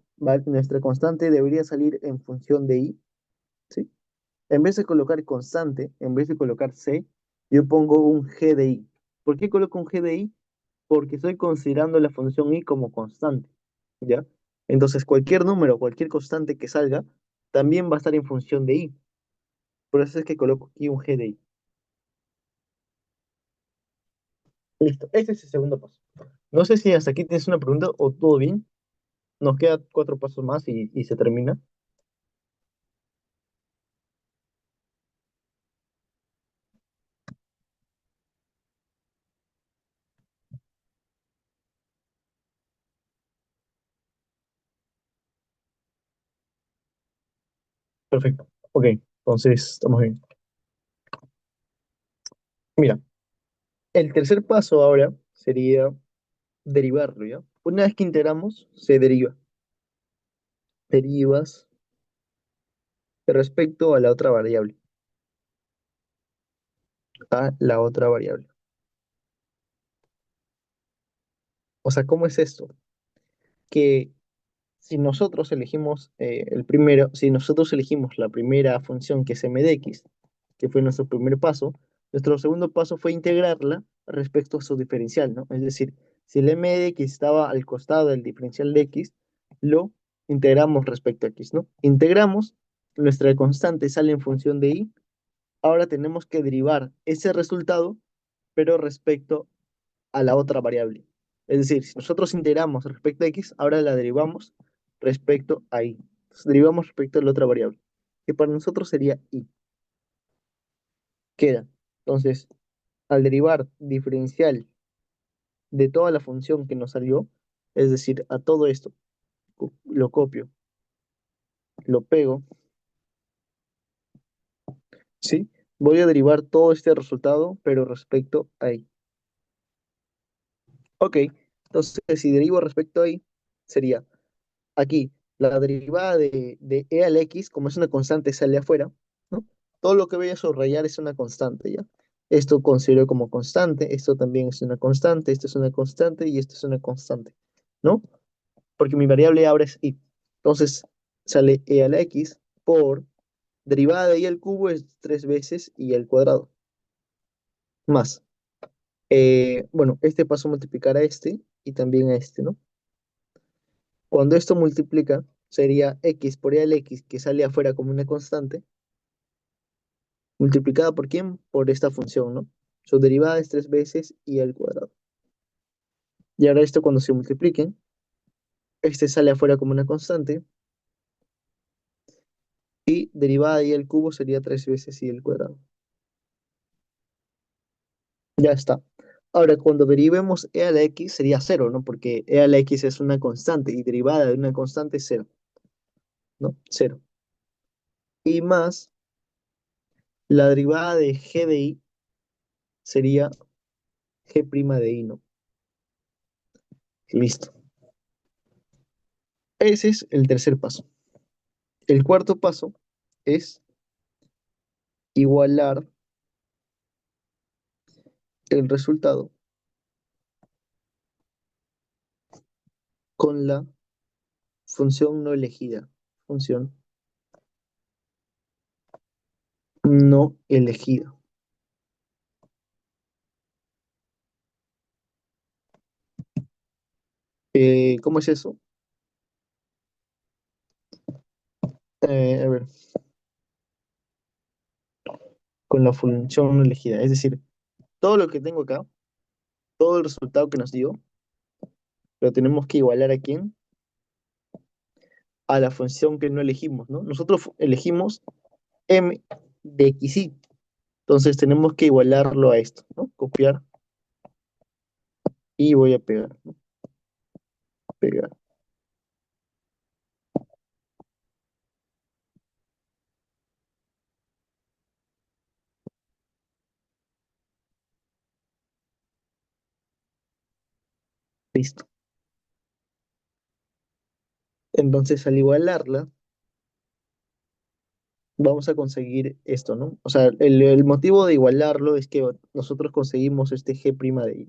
constante debería salir en función de y, ¿sí? En vez de colocar constante, en vez de colocar c, yo pongo un g de y. ¿Por qué coloco un g de y? Porque estoy considerando la función y como constante, ¿ya? Entonces, cualquier número, cualquier constante que salga, también va a estar en función de y. Por eso es que coloco aquí un g de y. Listo, este es el segundo paso. No sé si hasta aquí tienes una pregunta o todo bien. Nos queda cuatro pasos más y se termina. Perfecto. Ok, entonces estamos bien. Mira, el tercer paso ahora sería derivarlo, ¿ya? Una vez que integramos, se deriva. Derivas respecto a la otra variable. A la otra variable. O sea, ¿cómo es esto? Que si nosotros elegimos si nosotros elegimos la primera función que es m de x, que fue nuestro primer paso, nuestro segundo paso fue integrarla respecto a su diferencial, ¿no? Es decir, si el m de x estaba al costado del diferencial de x, lo integramos respecto a x, ¿no? Integramos, nuestra constante sale en función de y, ahora tenemos que derivar ese resultado, pero respecto a la otra variable. Es decir, si nosotros integramos respecto a x, ahora la derivamos respecto a y. Entonces, derivamos respecto a la otra variable, que para nosotros sería y. Queda. Entonces, al derivar diferencial de toda la función que nos salió, es decir, a todo esto, lo copio, lo pego, ¿sí? Voy a derivar todo este resultado, pero respecto a y. Ok, entonces si derivo respecto a y, sería aquí, la derivada de e al x, como es una constante, sale afuera, ¿no? Todo lo que voy a subrayar es una constante, ¿ya? Esto considero como constante, esto también es una constante, esto es una constante y esto es una constante, ¿no? Porque mi variable ahora es y. Entonces, sale e a la x por derivada de y al cubo es tres veces y al cuadrado, más. Bueno, este paso a multiplicar a este y también a este, ¿no? Cuando esto multiplica, sería x por e al x, que sale afuera como una constante, multiplicada por quién? Por esta función, ¿no? Su derivada es tres veces y al cuadrado. Y ahora esto cuando se multipliquen, este sale afuera como una constante, derivada de y al cubo sería 3 veces y al cuadrado. Ya está. Ahora, cuando derivemos e a la x sería cero, ¿no? Porque e a la x es una constante y derivada de una constante es cero, ¿no? Cero. Y más la derivada de g de i sería g' de i, ¿no? Listo. Ese es el tercer paso. El cuarto paso es igualar el resultado con la función no elegida. Función no elegida. ¿Cómo es eso? A ver, con la función no elegida. Es decir, todo lo que tengo acá, todo el resultado que nos dio, lo tenemos que igualar a quién? A la función que no elegimos, ¿no? Nosotros elegimos m de xy. Entonces tenemos que igualarlo a esto, ¿no? Copiar y voy a pegar, ¿no? Pegar. Listo. Entonces al igualarla, vamos a conseguir esto, ¿no? O sea, el motivo de igualarlo es que nosotros conseguimos este g' de i.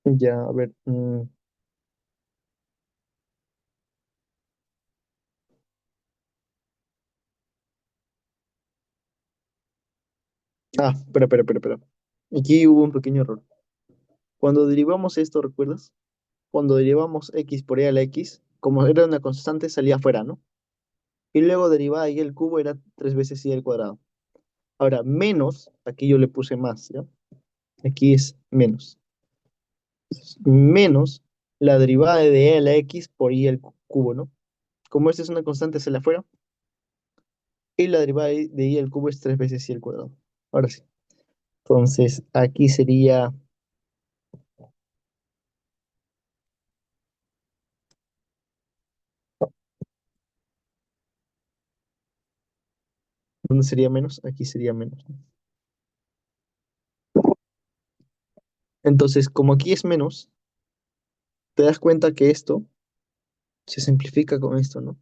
Ya, a ver. Espera. Aquí hubo un pequeño error. Cuando derivamos esto, ¿recuerdas? Cuando derivamos x por e a la x, como era una constante, salía afuera, ¿no? Y luego derivada y el cubo era 3 veces y al cuadrado. Ahora, menos, aquí yo le puse más, ¿ya? Aquí es menos. Menos la derivada de e a la x por y al cubo, ¿no? Como esta es una constante, sale afuera. Y la derivada de y al cubo es 3 veces y al cuadrado. Ahora sí. Entonces, aquí sería, ¿dónde sería menos? Aquí sería menos, ¿no? Entonces, como aquí es menos, te das cuenta que esto se simplifica con esto, ¿no?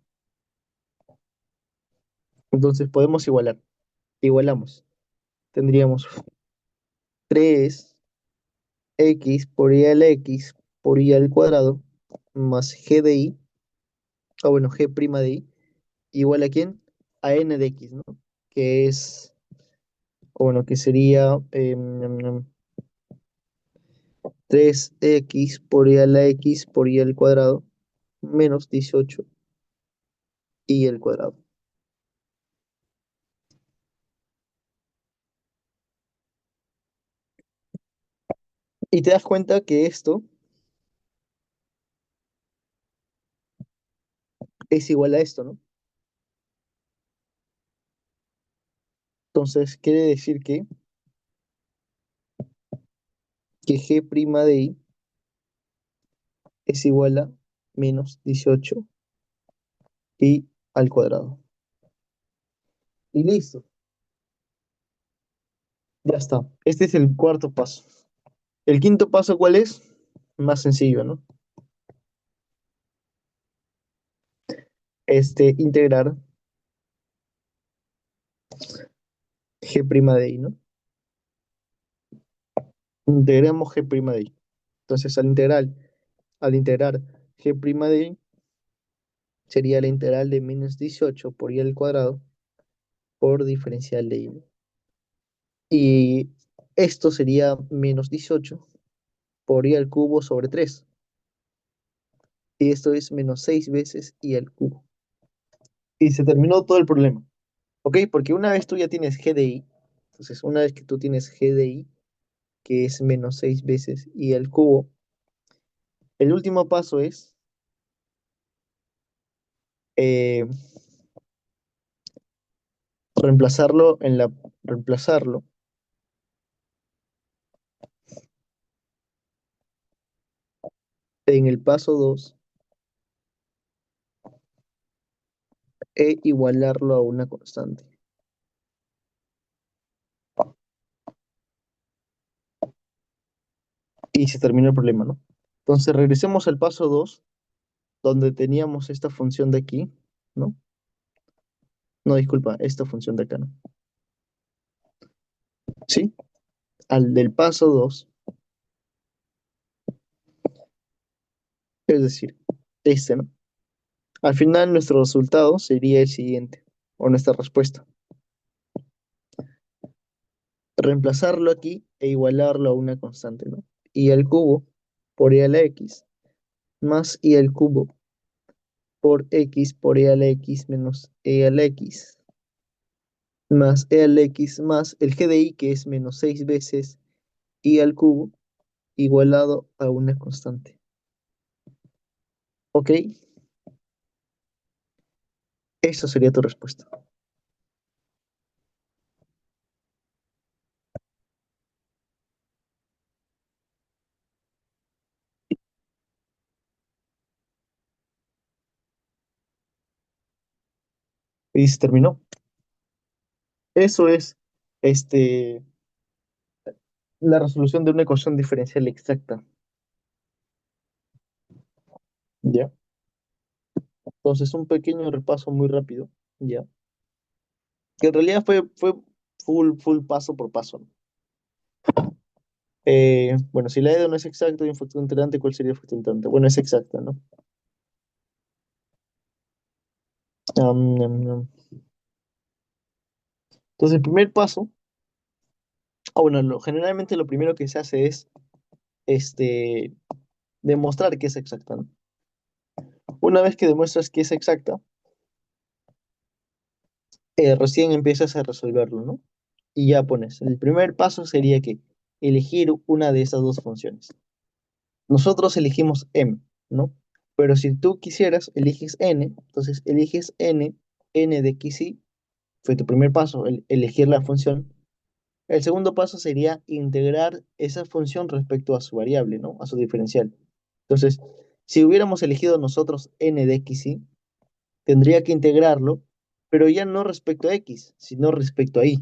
Entonces podemos igualar. Igualamos. Tendríamos 3x por y al x por y al cuadrado más g de i, o bueno, g' de i, igual a quién? A n de x, ¿no? Que es, o bueno, que sería 3x por y a la x por y al cuadrado menos 18 y al cuadrado. Y te das cuenta que esto es igual a esto, ¿no? Entonces quiere decir que g' de i es igual a menos 18 y al cuadrado. Y listo, ya está. Este es el cuarto paso. El quinto paso, ¿cuál es? Más sencillo, ¿no? Integrar g' de i, ¿no? Integramos g' de i. Entonces, al integrar g' de i, sería la integral de menos 18 por i al cuadrado por diferencial de i. Y esto sería menos 18 por i al cubo sobre 3. Y esto es menos 6 veces i al cubo. Y se terminó todo el problema. ¿Ok? Porque una vez tú ya tienes g de i, entonces una vez que tú tienes g de i, que es menos 6 veces y al cubo. El último paso es eh, reemplazarlo reemplazarlo en el paso 2 e igualarlo a una constante. Y se termina el problema, ¿no? Entonces regresemos al paso 2 donde teníamos esta función de aquí, ¿no? No, disculpa, esta función de acá, ¿no? ¿Sí? Al del paso 2, es decir, este, ¿no? Al final nuestro resultado sería el siguiente, o nuestra respuesta. Reemplazarlo aquí e igualarlo a una constante, ¿no? Y al cubo por e a la x más y al cubo por x por e a la x menos e a la x más e a la x más el g de i que es menos 6 veces i al cubo igualado a una constante. ¿Ok? Esa sería tu respuesta. Y se terminó. Eso es este, la resolución de una ecuación diferencial exacta. ¿Ya? Entonces, un pequeño repaso muy rápido. ¿Ya? Que en realidad fue full paso por paso, ¿no? Bueno, si la EDO no es exacta y un factor integrante, ¿cuál sería el factor integrante? Bueno, es exacta, ¿no? Nam. Entonces, el primer paso, bueno, generalmente lo primero que se hace es este, demostrar que es exacta, ¿no? Una vez que demuestras que es exacta, recién empiezas a resolverlo, ¿no? Y ya pones, el primer paso sería que elegir una de esas dos funciones. Nosotros elegimos m, ¿no? Pero si tú quisieras, eliges n, entonces eliges n de x y fue tu primer paso, elegir la función. El segundo paso sería integrar esa función respecto a su variable, ¿no? A su diferencial. Entonces, si hubiéramos elegido nosotros n de x y, tendría que integrarlo, pero ya no respecto a x, sino respecto a y.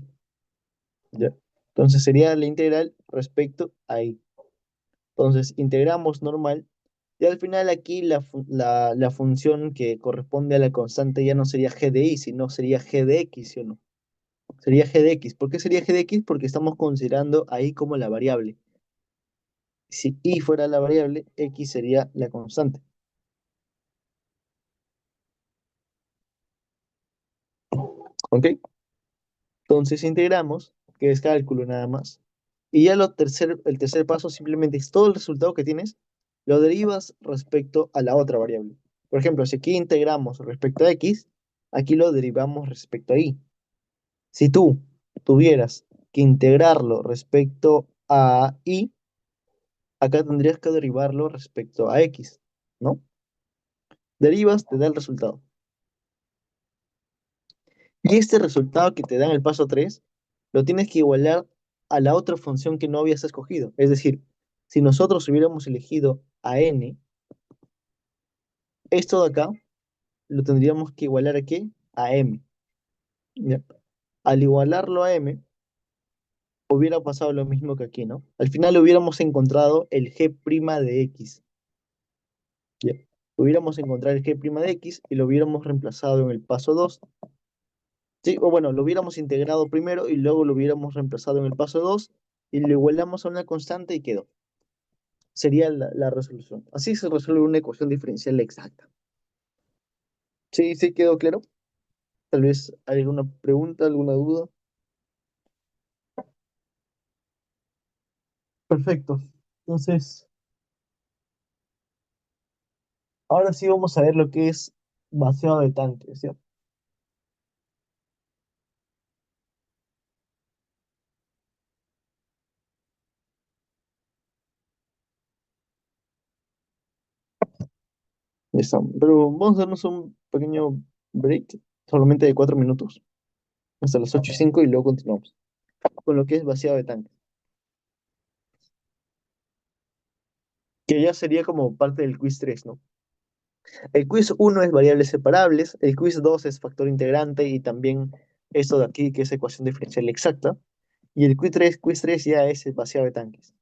¿Ya? Entonces sería la integral respecto a y. Entonces integramos normal y al final aquí la función que corresponde a la constante ya no sería g de y, sino sería g de x, ¿sí o no? Sería g de x. ¿Por qué sería g de x? Porque estamos considerando ahí como la variable. Si y fuera la variable, x sería la constante. ¿Ok? Entonces integramos, que es cálculo nada más. Y ya el tercer paso simplemente es todo el resultado que tienes, lo derivas respecto a la otra variable. Por ejemplo, si aquí integramos respecto a x, aquí lo derivamos respecto a y. Si tú tuvieras que integrarlo respecto a y, acá tendrías que derivarlo respecto a x, ¿no? Derivas, te da el resultado. Y este resultado que te da en el paso 3 lo tienes que igualar a la otra función que no habías escogido. Es decir, si nosotros hubiéramos elegido a n, esto de acá lo tendríamos que igualar a qué? A m. ¿Ya? Al igualarlo a m, hubiera pasado lo mismo que aquí, ¿no? Al final hubiéramos encontrado el g' de x. ¿Ya? Hubiéramos encontrado el g' de x y lo hubiéramos reemplazado en el paso 2. Sí, o bueno, lo hubiéramos integrado primero y luego lo hubiéramos reemplazado en el paso 2 y lo igualamos a una constante y quedó. Sería la resolución. Así se resuelve una ecuación diferencial exacta. Sí, sí, quedó claro. Tal vez hay alguna pregunta, alguna duda. Perfecto. Entonces, ahora sí vamos a ver lo que es vaciado de tanque, ¿sí? Ya está. Pero vamos a darnos un pequeño break, solamente de 4 minutos, hasta las 8:05 y luego continuamos con lo que es vaciado de tanque, que ya sería como parte del quiz 3, ¿no? El quiz uno es variables separables, el quiz 2 es factor integrante y también esto de aquí que es ecuación diferencial exacta, y el quiz 3 ya es el vaciado de tanques.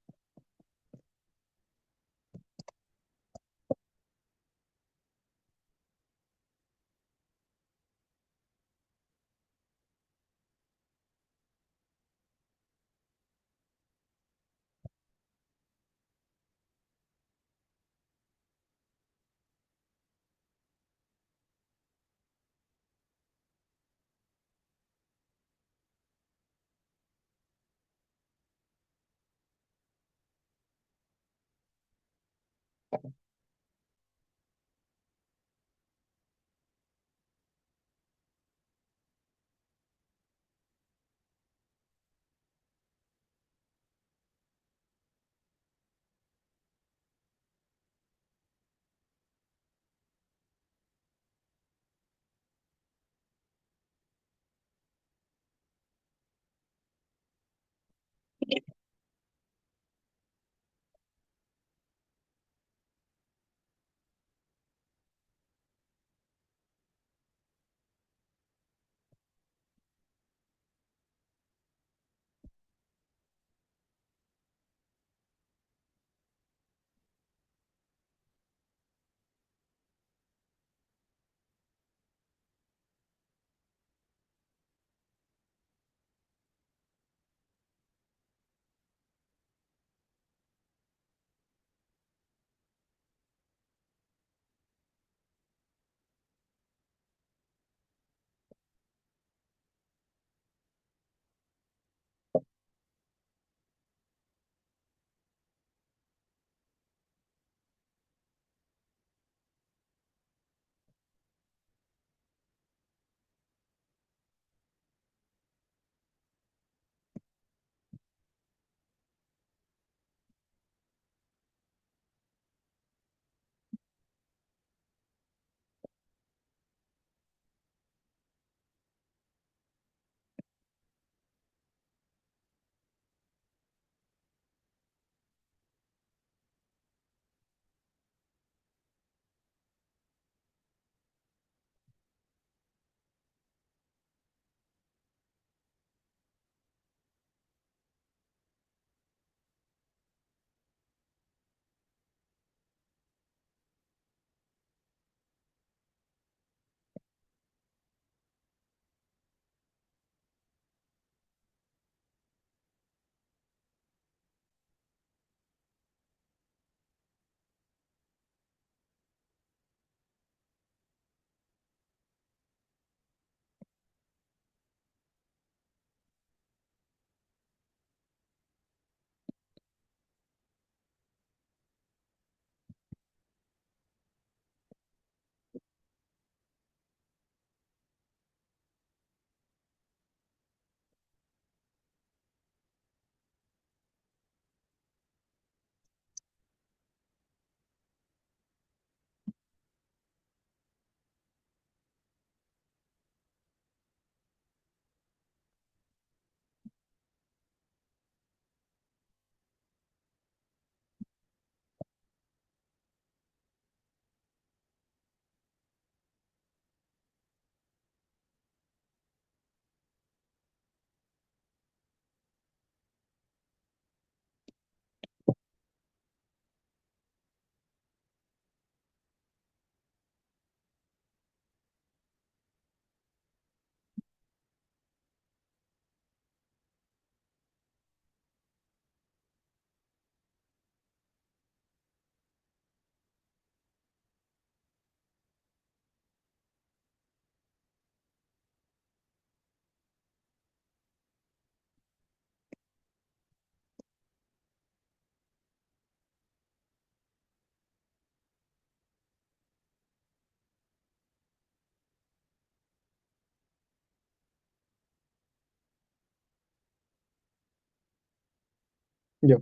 Ya,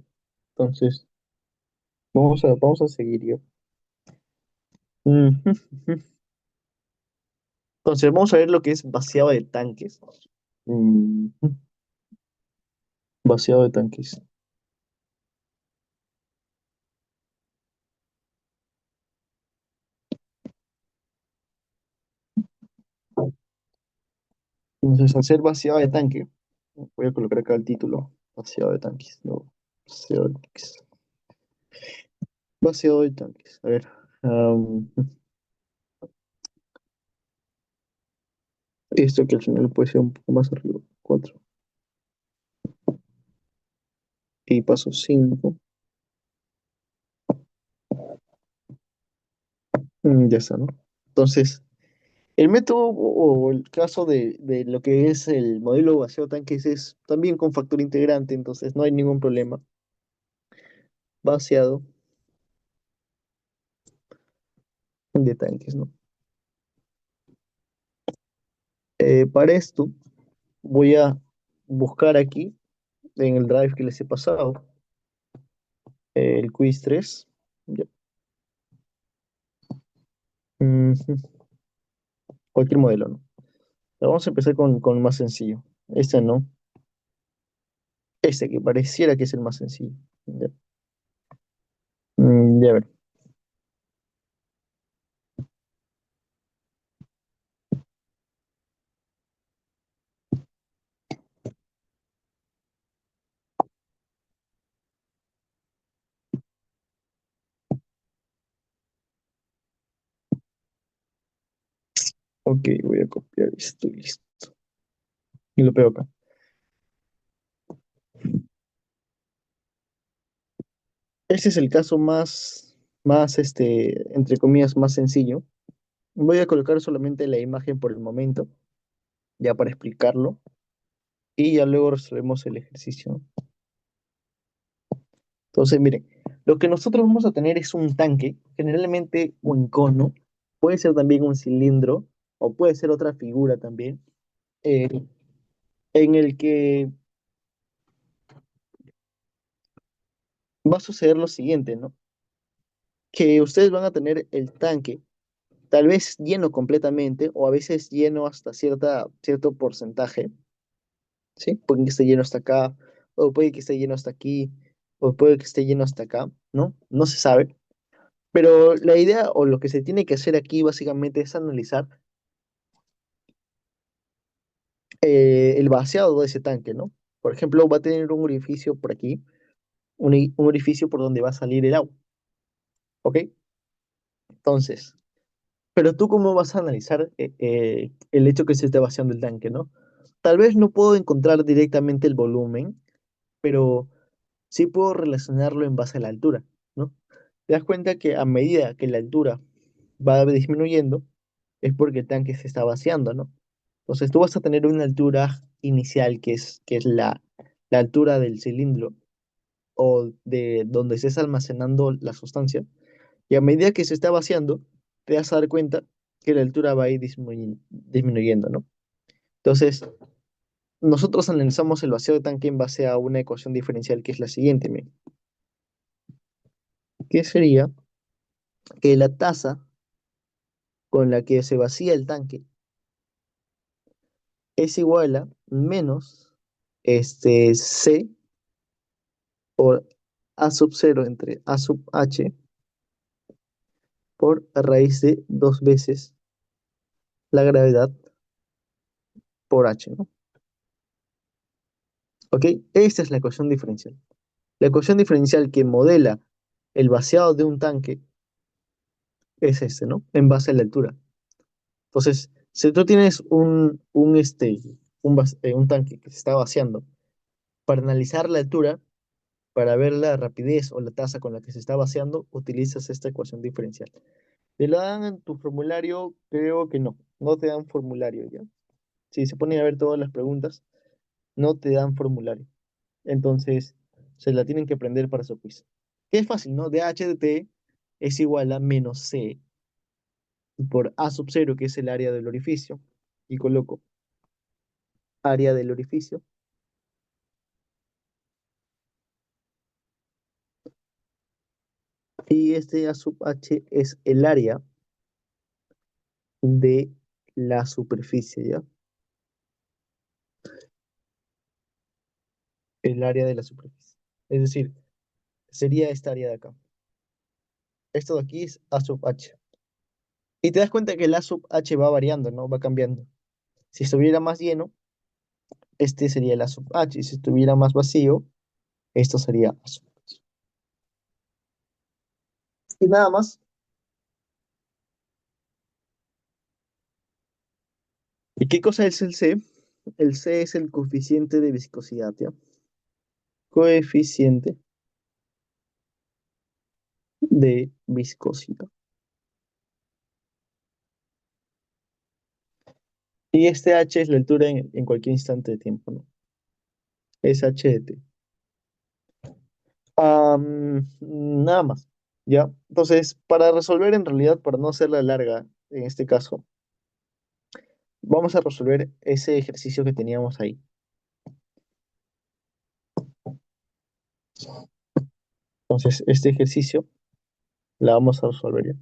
entonces, vamos a seguir yo. Ujú. Entonces, vamos a ver lo que es vaciado de tanques. Mm, Vaciado de tanques. Entonces, hacer vaciado de tanque, voy a colocar acá el título. Vaciado de tanques. No, vaciado de tanques. Vaciado de tanques. A ver. am, Esto que al final puede ser un poco más arriba. 4. Y paso 5. Ya está, ¿no? Entonces, el método o el caso de lo que es el modelo vaciado de tanques es también con factor integrante, entonces no hay ningún problema. Vaciado de tanques, ¿no? Para esto voy a buscar aquí en el drive que les he pasado el quiz 3. Ya. Ujú. Cualquier modelo, ¿no? Pero vamos a empezar con el más sencillo. Este no. Este que pareciera que es el más sencillo. Ya, ya ver. Ok, voy a copiar esto y listo. Y lo pego acá. Este es el caso entre comillas, más sencillo. Voy a colocar solamente la imagen por el momento, ya para explicarlo, y ya luego resolvemos el ejercicio. Entonces, miren, lo que nosotros vamos a tener es un tanque, generalmente un cono, puede ser también un cilindro, o puede ser otra figura también, eh, en el que va a suceder lo siguiente, ¿no? Que ustedes van a tener el tanque tal vez lleno completamente, o a veces lleno hasta cierto porcentaje, ¿sí? Puede que esté lleno hasta acá, o puede que esté lleno hasta aquí, o puede que esté lleno hasta acá, ¿no? No se sabe. Pero la idea o lo que se tiene que hacer aquí básicamente es analizar el vaciado de ese tanque, ¿no? Por ejemplo, va a tener un orificio por aquí, un orificio por donde va a salir el agua, ¿ok? Entonces, pero tú cómo vas a analizar el hecho que se esté vaciando el tanque, ¿no? Tal vez no puedo encontrar directamente el volumen, pero sí puedo relacionarlo en base a la altura, ¿no? Te das cuenta que a medida que la altura va disminuyendo, es porque el tanque se está vaciando, ¿no? Entonces tú vas a tener una altura inicial que es la altura del cilindro o de donde estés almacenando la sustancia, y a medida que se está vaciando, te vas a dar cuenta que la altura va a ir disminuyendo, ¿no? Entonces, nosotros analizamos el vacío de tanque en base a una ecuación diferencial que es la siguiente, miren, que sería que la tasa con la que se vacía el tanque es igual a menos C por A sub 0 entre A sub H por raíz de dos veces la gravedad por H, ¿no? ¿Ok? Esta es la ecuación diferencial. La ecuación diferencial que modela el vaciado de un tanque es este, ¿no? En base a la altura. Entonces, si tú tienes un tanque que se está vaciando, para analizar la altura, para ver la rapidez o la tasa con la que se está vaciando, utilizas esta ecuación diferencial. ¿Te la dan en tu formulario? Creo que no. No te dan formulario, ¿ya? Si se ponen a ver todas las preguntas, no te dan formulario. Entonces, se la tienen que aprender para su quiz. Que es fácil, ¿no? dH de T es igual a menos C por A sub 0, que es el área del orificio. Y coloco área del orificio. Y este A sub H es el área. de la superficie, ¿ya? El área de la superficie. Es decir, sería esta área de acá. Esto de aquí es A sub H. Y te das cuenta que el A sub H va variando, ¿no? Va cambiando. Si estuviera más lleno, este sería el A sub H. Y si estuviera más vacío, esto sería A sub H. Y nada más. ¿Y qué cosa es el C? El C es el coeficiente de viscosidad, ¿ya? Coeficiente de viscosidad. Y este H es la altura en cualquier instante de tiempo, ¿no? Es H de T. Nada más, ¿ya? Entonces, para resolver en realidad, para no hacerla larga en este caso, vamos a resolver ese ejercicio que teníamos ahí. Entonces, este ejercicio la vamos a resolver ya.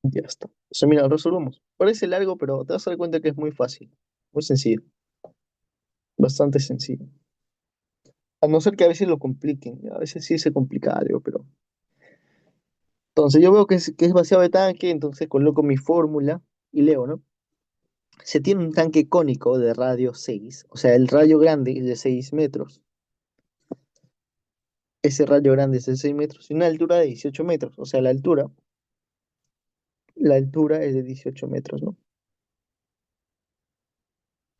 Ya está. Entonces, mira, resolvamos. Parece largo, pero te vas a dar cuenta que es muy fácil, muy sencillo, bastante sencillo. A no ser que a veces lo compliquen, a veces sí se complica algo, pero... Entonces, yo veo que es vaciado de tanque, entonces coloco mi fórmula y leo, ¿no? Se tiene un tanque cónico de radio 6, o sea, el rayo grande es de 6 metros. Ese rayo grande es de 6 metros y una altura de 18 metros, o sea, la altura es de 18 metros, ¿no?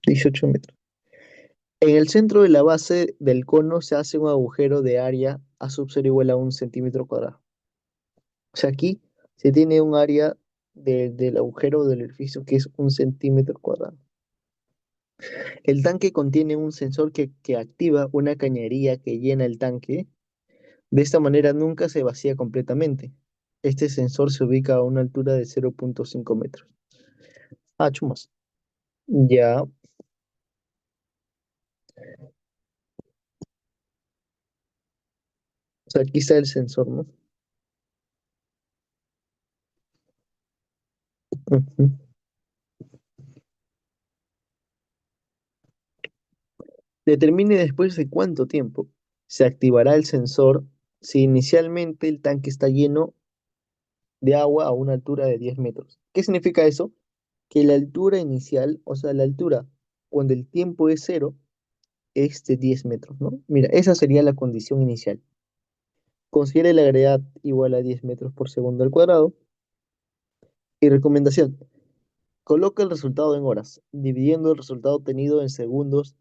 18 metros. En el centro de la base del cono se hace un agujero de área a sub 0 igual a 1 centímetro cuadrado. O sea, aquí se tiene un área del agujero del orificio que es 1 centímetro cuadrado. El tanque contiene un sensor que activa una cañería que llena el tanque. De esta manera nunca se vacía completamente. Este sensor se ubica a una altura de 0,5 metros. Ah, chumas. Ya, o sea, aquí está el sensor, ¿no? Ujú. Determine después de cuánto tiempo se activará el sensor si inicialmente el tanque está lleno de agua a una altura de 10 metros. ¿Qué significa eso? Que la altura inicial, o sea, la altura cuando el tiempo es cero, es de 10 metros, ¿no? Mira, esa sería la condición inicial. Considere la gravedad igual a 10 metros por segundo al cuadrado. Y recomendación, coloca el resultado en horas, dividiendo el resultado obtenido en segundos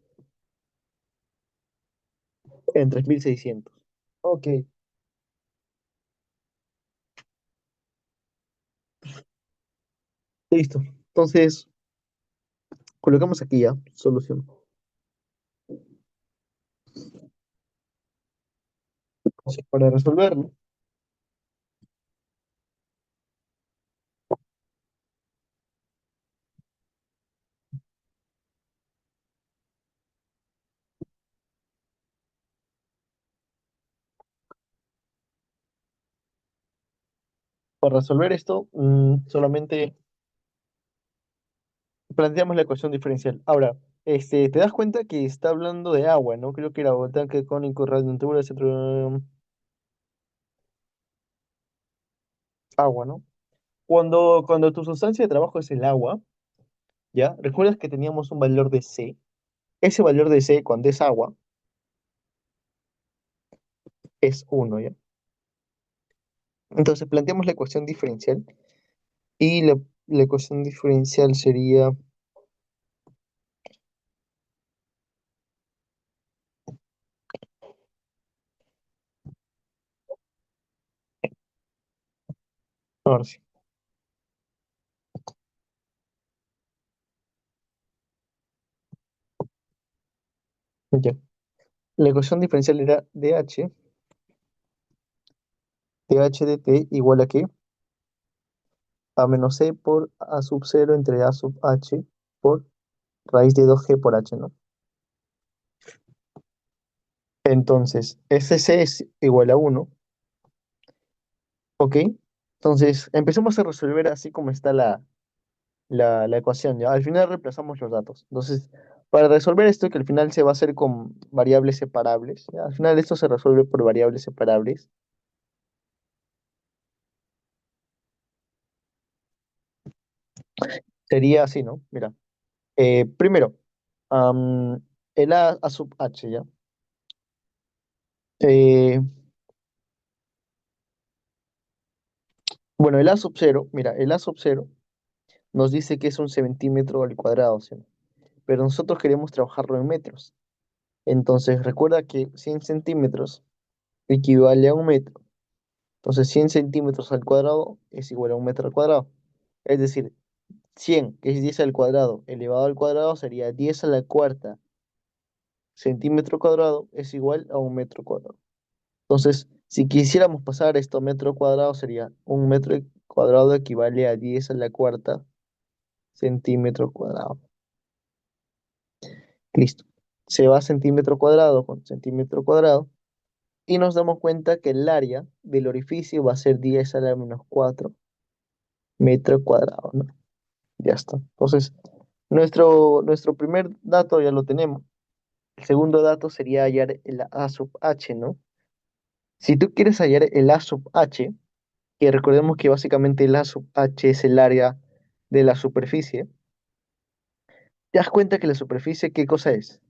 en 3600. Ok, listo. Entonces, colocamos aquí ya, solución. Entonces, para resolverlo, para resolver esto, solamente planteamos la ecuación diferencial. Ahora, te das cuenta que está hablando de agua, ¿no? Creo que era o tanque cónico, radioaltura, centro, agua, ¿no? Cuando tu sustancia de trabajo es el agua, ¿ya? ¿Recuerdas que teníamos un valor de C? Ese valor de C, cuando es agua, es uno, ¿ya? Entonces planteamos la ecuación diferencial y la ecuación diferencial sería, ahora sí. Ya. La ecuación diferencial era dh de t igual a qué? A menos c por a sub cero entre a sub h por raíz de 2g por h, ¿no? Entonces, SC es igual a uno, ¿ok? Entonces, empecemos a resolver así como está la ecuación, ¿ya? Al final reemplazamos los datos. Entonces, para resolver esto, que al final se va a hacer con variables separables, ¿ya? Al final esto se resuelve por variables separables. Sería así, ¿no? Mira, primero, am, el a sub h, ¿ya? Eh, bueno, el a sub cero, mira, el a sub cero nos dice que es un centímetro al cuadrado, ¿sí? Pero nosotros queremos trabajarlo en metros. Entonces, recuerda que 100 centímetros equivale a un metro. Entonces, 100 centímetros al cuadrado es igual a un metro al cuadrado. Es decir, 100, que es 10 al cuadrado, elevado al cuadrado sería 10 a la cuarta centímetro cuadrado es igual a un metro cuadrado. Entonces, si quisiéramos pasar esto a metro cuadrado, sería un metro cuadrado equivale a 10 a la cuarta centímetro cuadrado. Listo. Se va centímetro cuadrado con centímetro cuadrado y nos damos cuenta que el área del orificio va a ser 10 a la menos 4 metro cuadrado, ¿no? Ya está. Entonces, nuestro primer dato ya lo tenemos. El segundo dato sería hallar el A sub h, ¿no? Si tú quieres hallar el A sub h, que recordemos que básicamente el A sub h es el área de la superficie, te das cuenta que la superficie, ¿qué cosa es?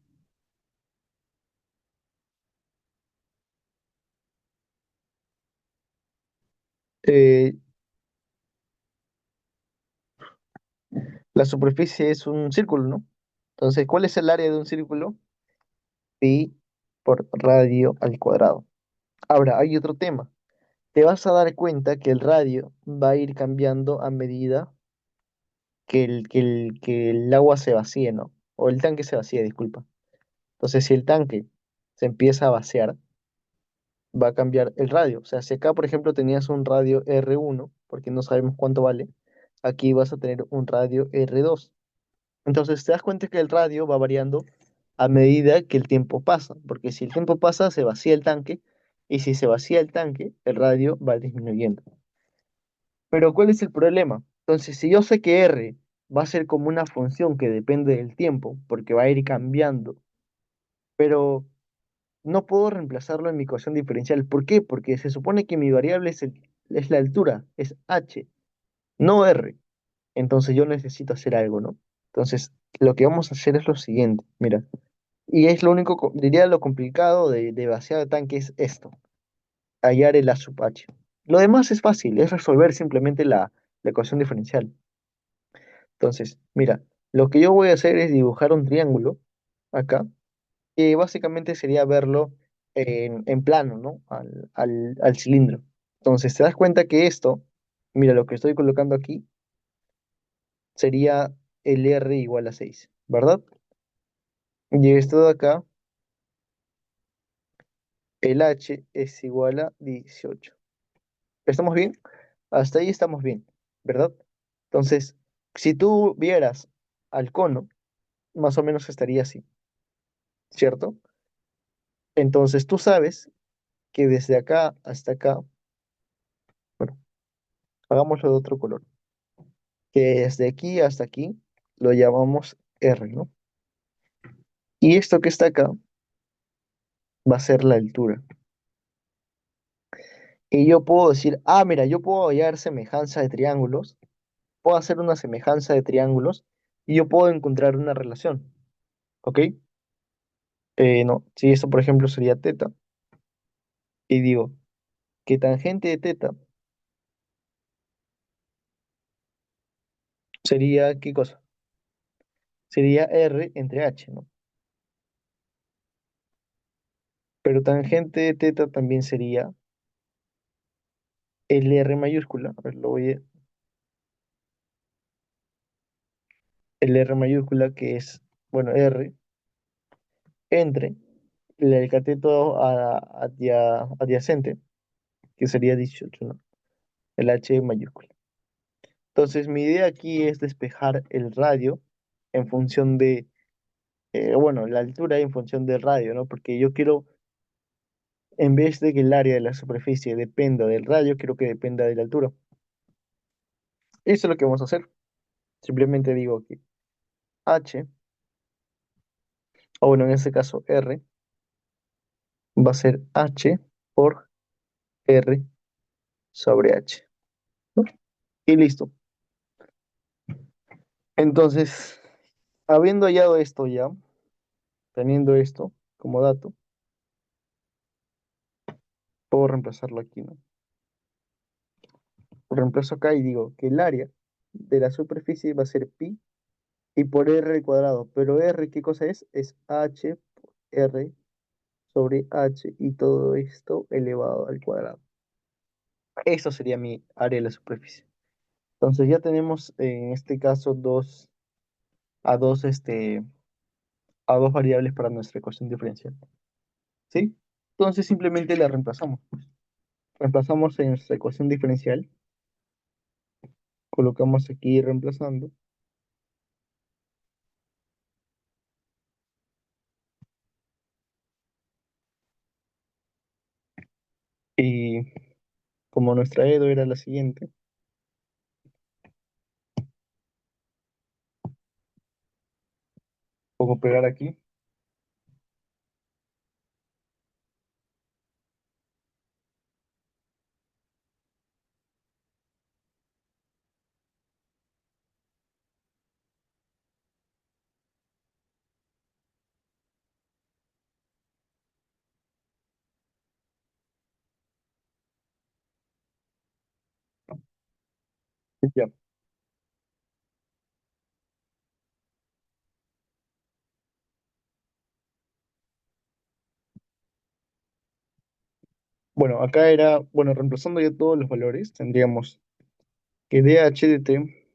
Eh, la superficie es un círculo, ¿no? Entonces, ¿cuál es el área de un círculo? Pi por radio al cuadrado. Ahora, hay otro tema. Te vas a dar cuenta que el radio va a ir cambiando a medida que el agua se vacíe, ¿no? O el tanque se vacíe, disculpa. Entonces, si el tanque se empieza a vaciar, va a cambiar el radio. O sea, si acá, por ejemplo, tenías un radio R1, porque no sabemos cuánto vale, aquí vas a tener un radio R2. Entonces, te das cuenta que el radio va variando a medida que el tiempo pasa, porque si el tiempo pasa, se vacía el tanque, y si se vacía el tanque, el radio va disminuyendo. Pero ¿cuál es el problema? Entonces, si yo sé que R va a ser como una función que depende del tiempo, porque va a ir cambiando, pero no puedo reemplazarlo en mi ecuación diferencial. ¿Por qué? Porque se supone que mi variable es la altura, es h, no r. Entonces yo necesito hacer algo, ¿no? Entonces, lo que vamos a hacer es lo siguiente, mira, y es lo único, diría lo complicado de vaciado de tanque es esto, hallar el A sub h. Lo demás es fácil, es resolver simplemente la ecuación diferencial. Entonces, mira, lo que yo voy a hacer es dibujar un triángulo acá, que básicamente sería verlo en plano, ¿no? Al cilindro. Entonces, te das cuenta que esto, mira, lo que estoy colocando aquí sería el R igual a 6, ¿verdad? Y esto de acá, el H es igual a 18. ¿Estamos bien? Hasta ahí estamos bien, ¿verdad? Entonces, si tú vieras al cono, más o menos estaría así, ¿cierto? Entonces, tú sabes que desde acá hasta acá, bueno, hagámoslo de otro color, que desde aquí hasta aquí lo llamamos R, ¿no? Y esto que está acá va a ser la altura. Y yo puedo decir, ah, mira, yo puedo hallar semejanza de triángulos, puedo hacer una semejanza de triángulos y yo puedo encontrar una relación, ¿ok? No, si esto por ejemplo sería teta, y digo que tangente de teta sería, ¿qué cosa? Sería R entre H, ¿no? Pero tangente de teta también sería LR mayúscula, a ver, el R mayúscula que es, bueno, R entre el cateto adyacente, que sería 18, ¿no? El H mayúscula. Entonces, mi idea aquí es despejar el radio en función de, bueno, la altura en función del radio, ¿no? Porque yo quiero, en vez de que el área de la superficie dependa del radio, quiero que dependa de la altura. Eso es lo que vamos a hacer. Simplemente digo que H, o bueno, en este caso R, va a ser H por R sobre H, ¿no? Y listo. Entonces, habiendo hallado esto ya, teniendo esto como dato, puedo reemplazarlo aquí, ¿no? Reemplazo acá y digo que el área de la superficie va a ser pi y por r al cuadrado. Pero r, ¿qué cosa es? Es h por r sobre h y todo esto elevado al cuadrado. Eso sería mi área de la superficie. Entonces ya tenemos en este caso a dos, a dos variables para nuestra ecuación diferencial. ¿Sí? Entonces simplemente la reemplazamos. Reemplazamos en nuestra ecuación diferencial. Colocamos aquí reemplazando. Y como nuestra EDO era la siguiente, pongo pegar aquí. Ya. Bueno, acá era, bueno, reemplazando ya todos los valores, tendríamos que dH de t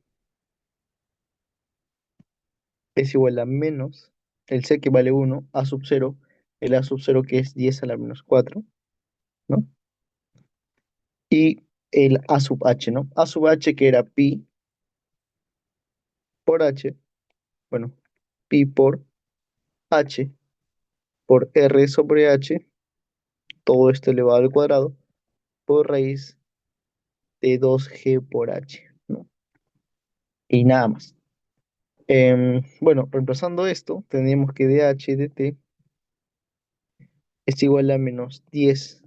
es igual a menos el c que vale 1, a sub 0, el a sub 0 que es 10 a la menos 4, ¿no? Y el a sub h, ¿no? A sub h que era pi por h, bueno, pi por h por r sobre h, todo esto elevado al cuadrado, por raíz de 2g por h, ¿no? Y nada más. Bueno, reemplazando esto, tendríamos que dH de t es igual a menos 10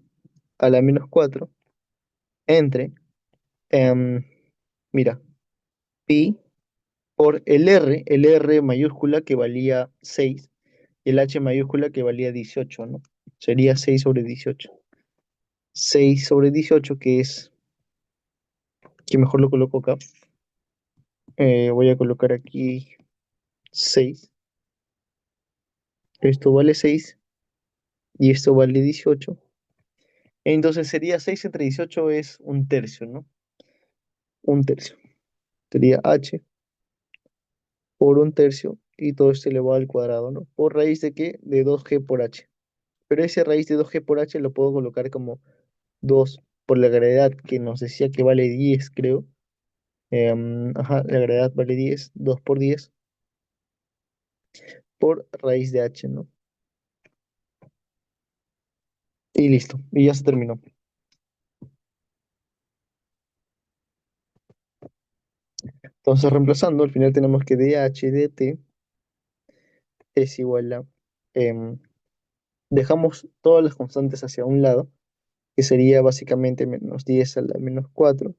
a la menos 4 entre, em, mira, pi por el R mayúscula que valía 6 y el H mayúscula que valía 18, ¿no? Sería 6 sobre 18. 6 sobre 18 que es, que mejor lo coloco acá. Voy a colocar aquí 6. Esto vale 6 y esto vale 18. Entonces sería 6 entre 18 es un tercio, ¿no? Un tercio. Sería H por un tercio y todo esto elevado al cuadrado, ¿no? ¿Por raíz de qué? De 2g por h. Pero ese raíz de 2g por h lo puedo colocar como 2 por la gravedad que nos decía que vale 10, creo. Ajá, la gravedad vale 10, 2 por 10 por raíz de h, ¿no? Y listo, y ya se terminó. Entonces, reemplazando, al final tenemos que dh de t es igual a... em, dejamos todas las constantes hacia un lado, que sería básicamente menos 10 a la menos 4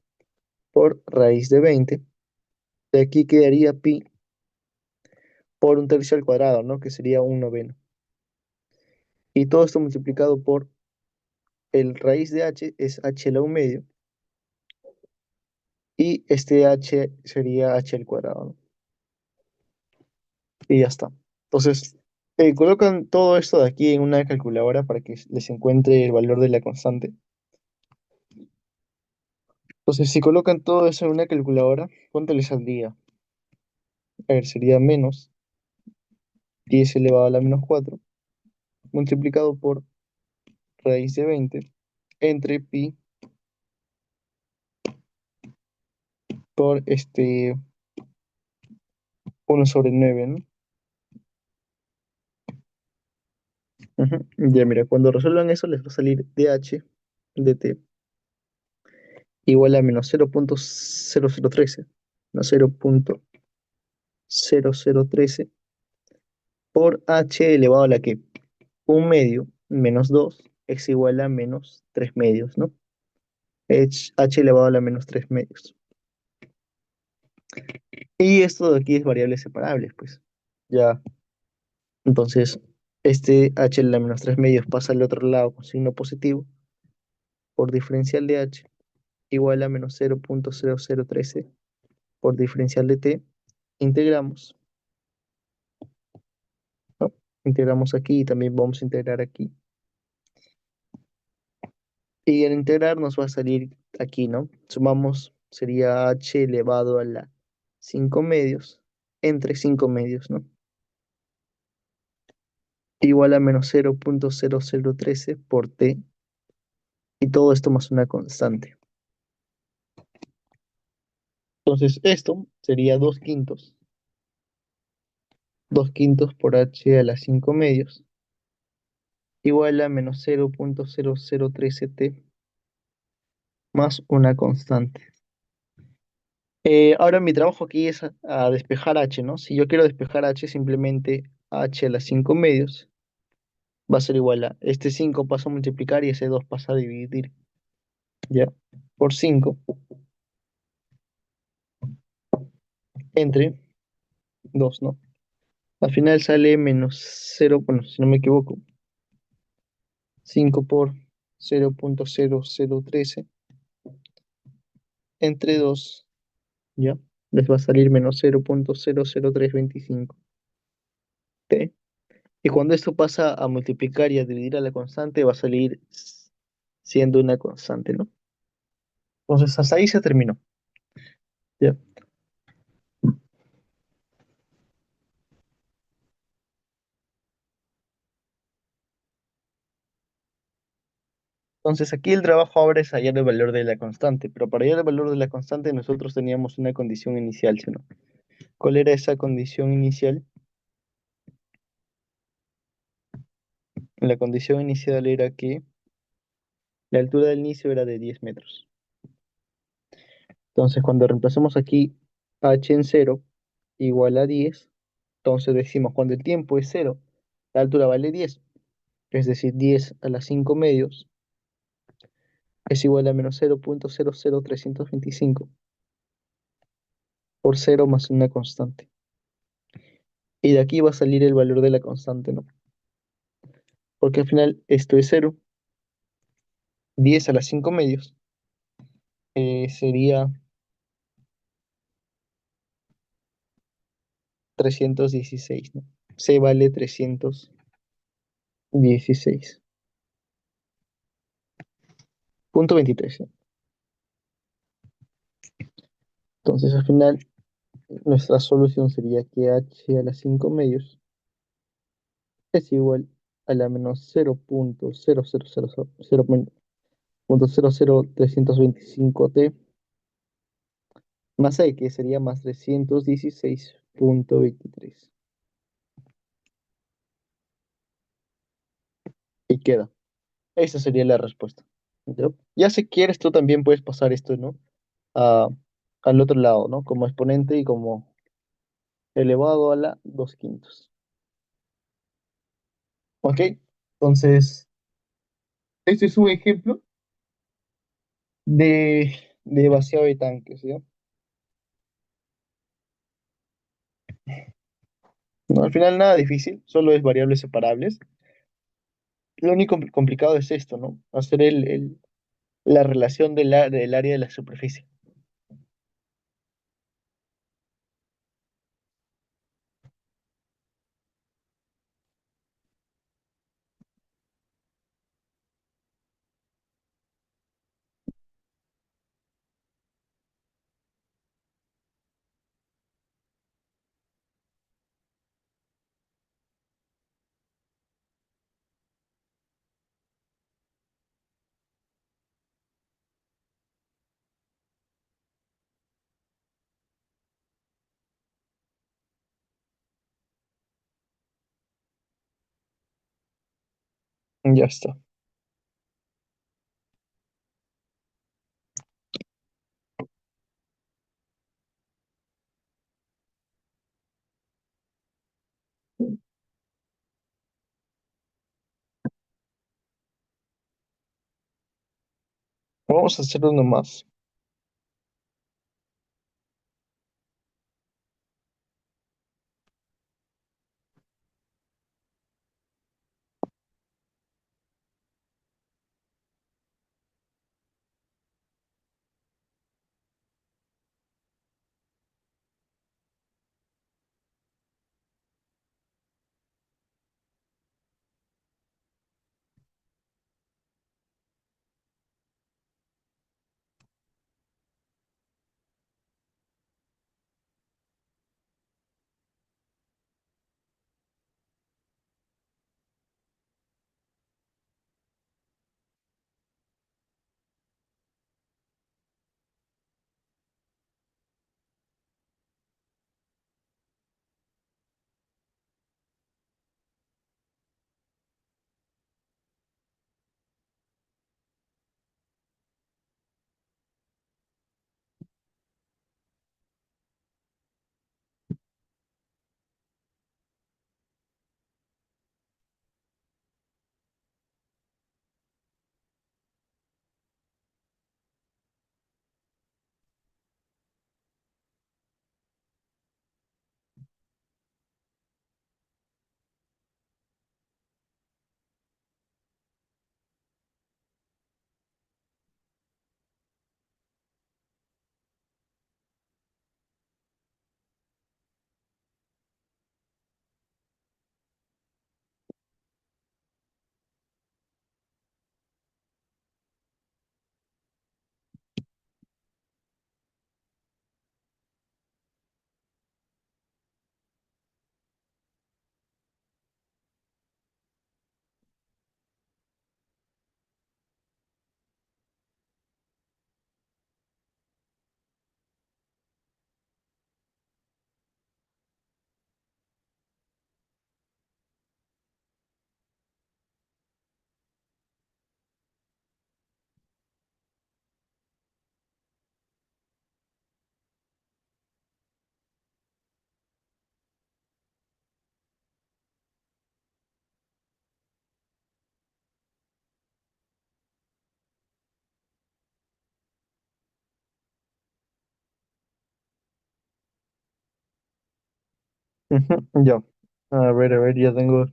por raíz de 20. De aquí quedaría pi por un tercio al cuadrado, ¿no? Que sería un noveno. Y todo esto multiplicado por el raíz de h es h a la un medio. Y este h sería h al cuadrado, ¿no? Y ya está. Entonces, colocan todo esto de aquí en una calculadora para que les encuentre el valor de la constante. Entonces, si colocan todo eso en una calculadora, ¿cuánto les saldría? A ver, sería menos 10 elevado a la menos 4 multiplicado por raíz de 20 entre pi por 1/9, ¿no? Ujú. Ya mira, cuando resuelvan eso les va a salir dh de t igual a menos 0,0013, no 0,0013 por h elevado a la que un medio menos 2 es igual a menos 3 medios, ¿no? H elevado a la menos 3 medios. Y esto de aquí es variables separables, pues. Ya, entonces, este h a la menos 3 medios pasa al otro lado con signo positivo por diferencial de h igual a menos 0,0013 por diferencial de t. Integramos, ¿no? Integramos aquí y también vamos a integrar aquí. Y al integrar nos va a salir aquí, ¿no? Sumamos, sería h elevado a la 5 medios entre 5 medios, ¿no? Igual a menos 0,0013 por t y todo esto más una constante. Entonces esto sería 2 quintos, 2 quintos por h a la 5 medios igual a menos 0,0013 t más una constante. Ahora mi trabajo aquí es a despejar h, ¿no? Si yo quiero despejar h, simplemente h a las 5 medios va a ser igual a este 5 pasa a multiplicar y ese 2 pasa a dividir, ¿ya? Por 5 entre 2, ¿no? Al final sale menos 0, bueno, si no me equivoco, 5 por 0,0013 entre 2, ¿ya? Les va a salir menos 0,00325 t. Y cuando esto pasa a multiplicar y a dividir a la constante, va a salir siendo una constante, ¿no? Entonces, hasta ahí se terminó, ¿ya? Entonces, aquí el trabajo ahora es hallar el valor de la constante, pero para hallar el valor de la constante nosotros teníamos una condición inicial, ¿sí o no? ¿Cuál era esa condición inicial? La condición inicial era que la altura del inicio era de 10 metros. Entonces, cuando reemplazamos aquí h en 0 igual a 10, entonces decimos, cuando el tiempo es 0, la altura vale 10, es decir, 10 a las 5 medios es igual a menos 0,00325 por 0 más una constante. Y de aquí va a salir el valor de la constante, ¿no? Porque al final esto es 0, 10 a las 5 medios sería 316, ¿no? C vale 316. Punto 23, ¿no? Entonces al final nuestra solución sería que h a las 5 medios es igual a la menos 0,0000325 t más e, que sería más 316,23. Y queda. Esa sería la respuesta. ¿Ya? Ya si quieres, tú también puedes pasar esto, ¿no? A- al otro lado, ¿no? Como exponente y como elevado a la 2 quintos. ¿Ok? Entonces, este es un ejemplo de vaciado de tanques, ¿ya? No, al final nada difícil, solo es variables separables. Lo único complicado es esto, ¿no? Hacer la relación del área de la superficie. Ya está. Vamos a hacer uno más. Ujú, ya. A ver, ya tengo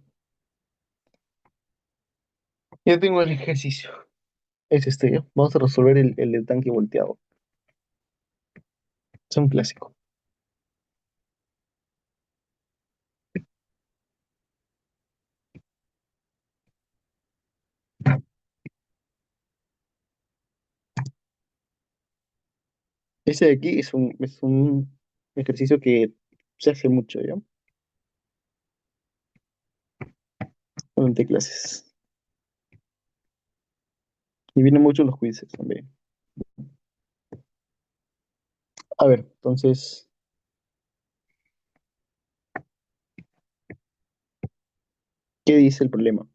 el ejercicio. Es este, ya. Vamos a resolver el del tanque volteado. Es un clásico. Ese de aquí es un ejercicio que se hace mucho, ¿ya? Durante clases. Y vienen mucho los quizzes también. A ver, entonces, ¿qué dice el problema?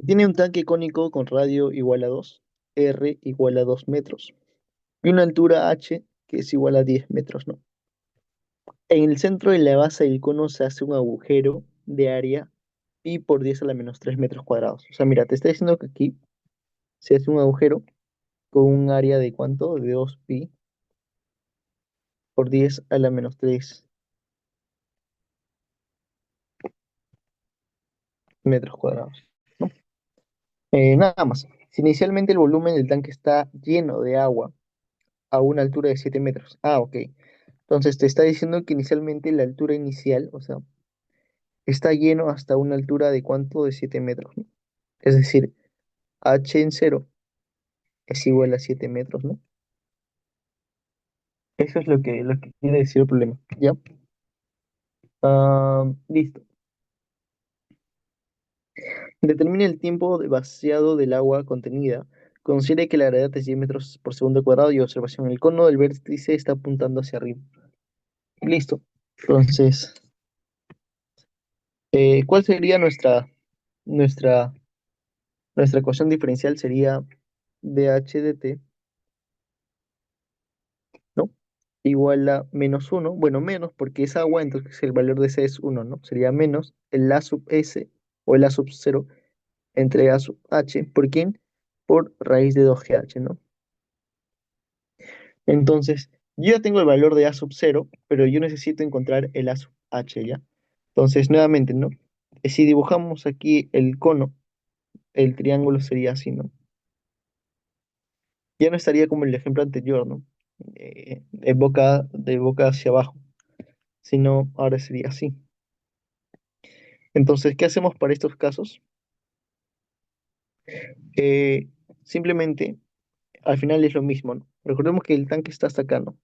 Tiene un tanque cónico con radio igual a 2, R igual a 2 metros, y una altura H que es igual a 10 metros, ¿no? En el centro de la base del cono se hace un agujero de área pi por 10 a la menos 3 metros cuadrados. O sea, mira, te está diciendo que aquí se hace un agujero con un área de ¿cuánto? De 2 pi por 10 a la menos 3 metros cuadrados, ¿no? Nada más. Si inicialmente el volumen del tanque está lleno de agua a una altura de 7 metros. Ah, ok. Entonces te está diciendo que inicialmente la altura inicial, o sea, está lleno hasta una altura de ¿cuánto? De 7 metros, ¿no? Es decir, H en cero es igual a 7 metros, ¿no? Eso es lo que quiere decir el problema. ¿Ya? Listo. Determine el tiempo de vaciado del agua contenida. Considere que la gravedad es 10 metros por segundo cuadrado y observación. El cono del vértice está apuntando hacia arriba. Listo. Entonces, ¿Cuál sería nuestra, nuestra ecuación diferencial? Sería dH de t, ¿no? Igual a menos uno, bueno, menos porque es agua, entonces el valor de C es uno, ¿no? Sería menos el A sub S o el A sub cero entre A sub H, ¿por quién? Por raíz de 2GH, ¿no? Entonces, yo ya tengo el valor de A sub cero, pero yo necesito encontrar el A sub H, ¿ya? Entonces, nuevamente, ¿no? Si dibujamos aquí el cono, el triángulo sería así, ¿no? Ya no estaría como el ejemplo anterior, ¿no? De boca hacia abajo, sino ahora sería así. Entonces, ¿qué hacemos para estos casos? Eh, Simplemente, al final es lo mismo, ¿no? Recordemos que el tanque está hasta acá, ¿no?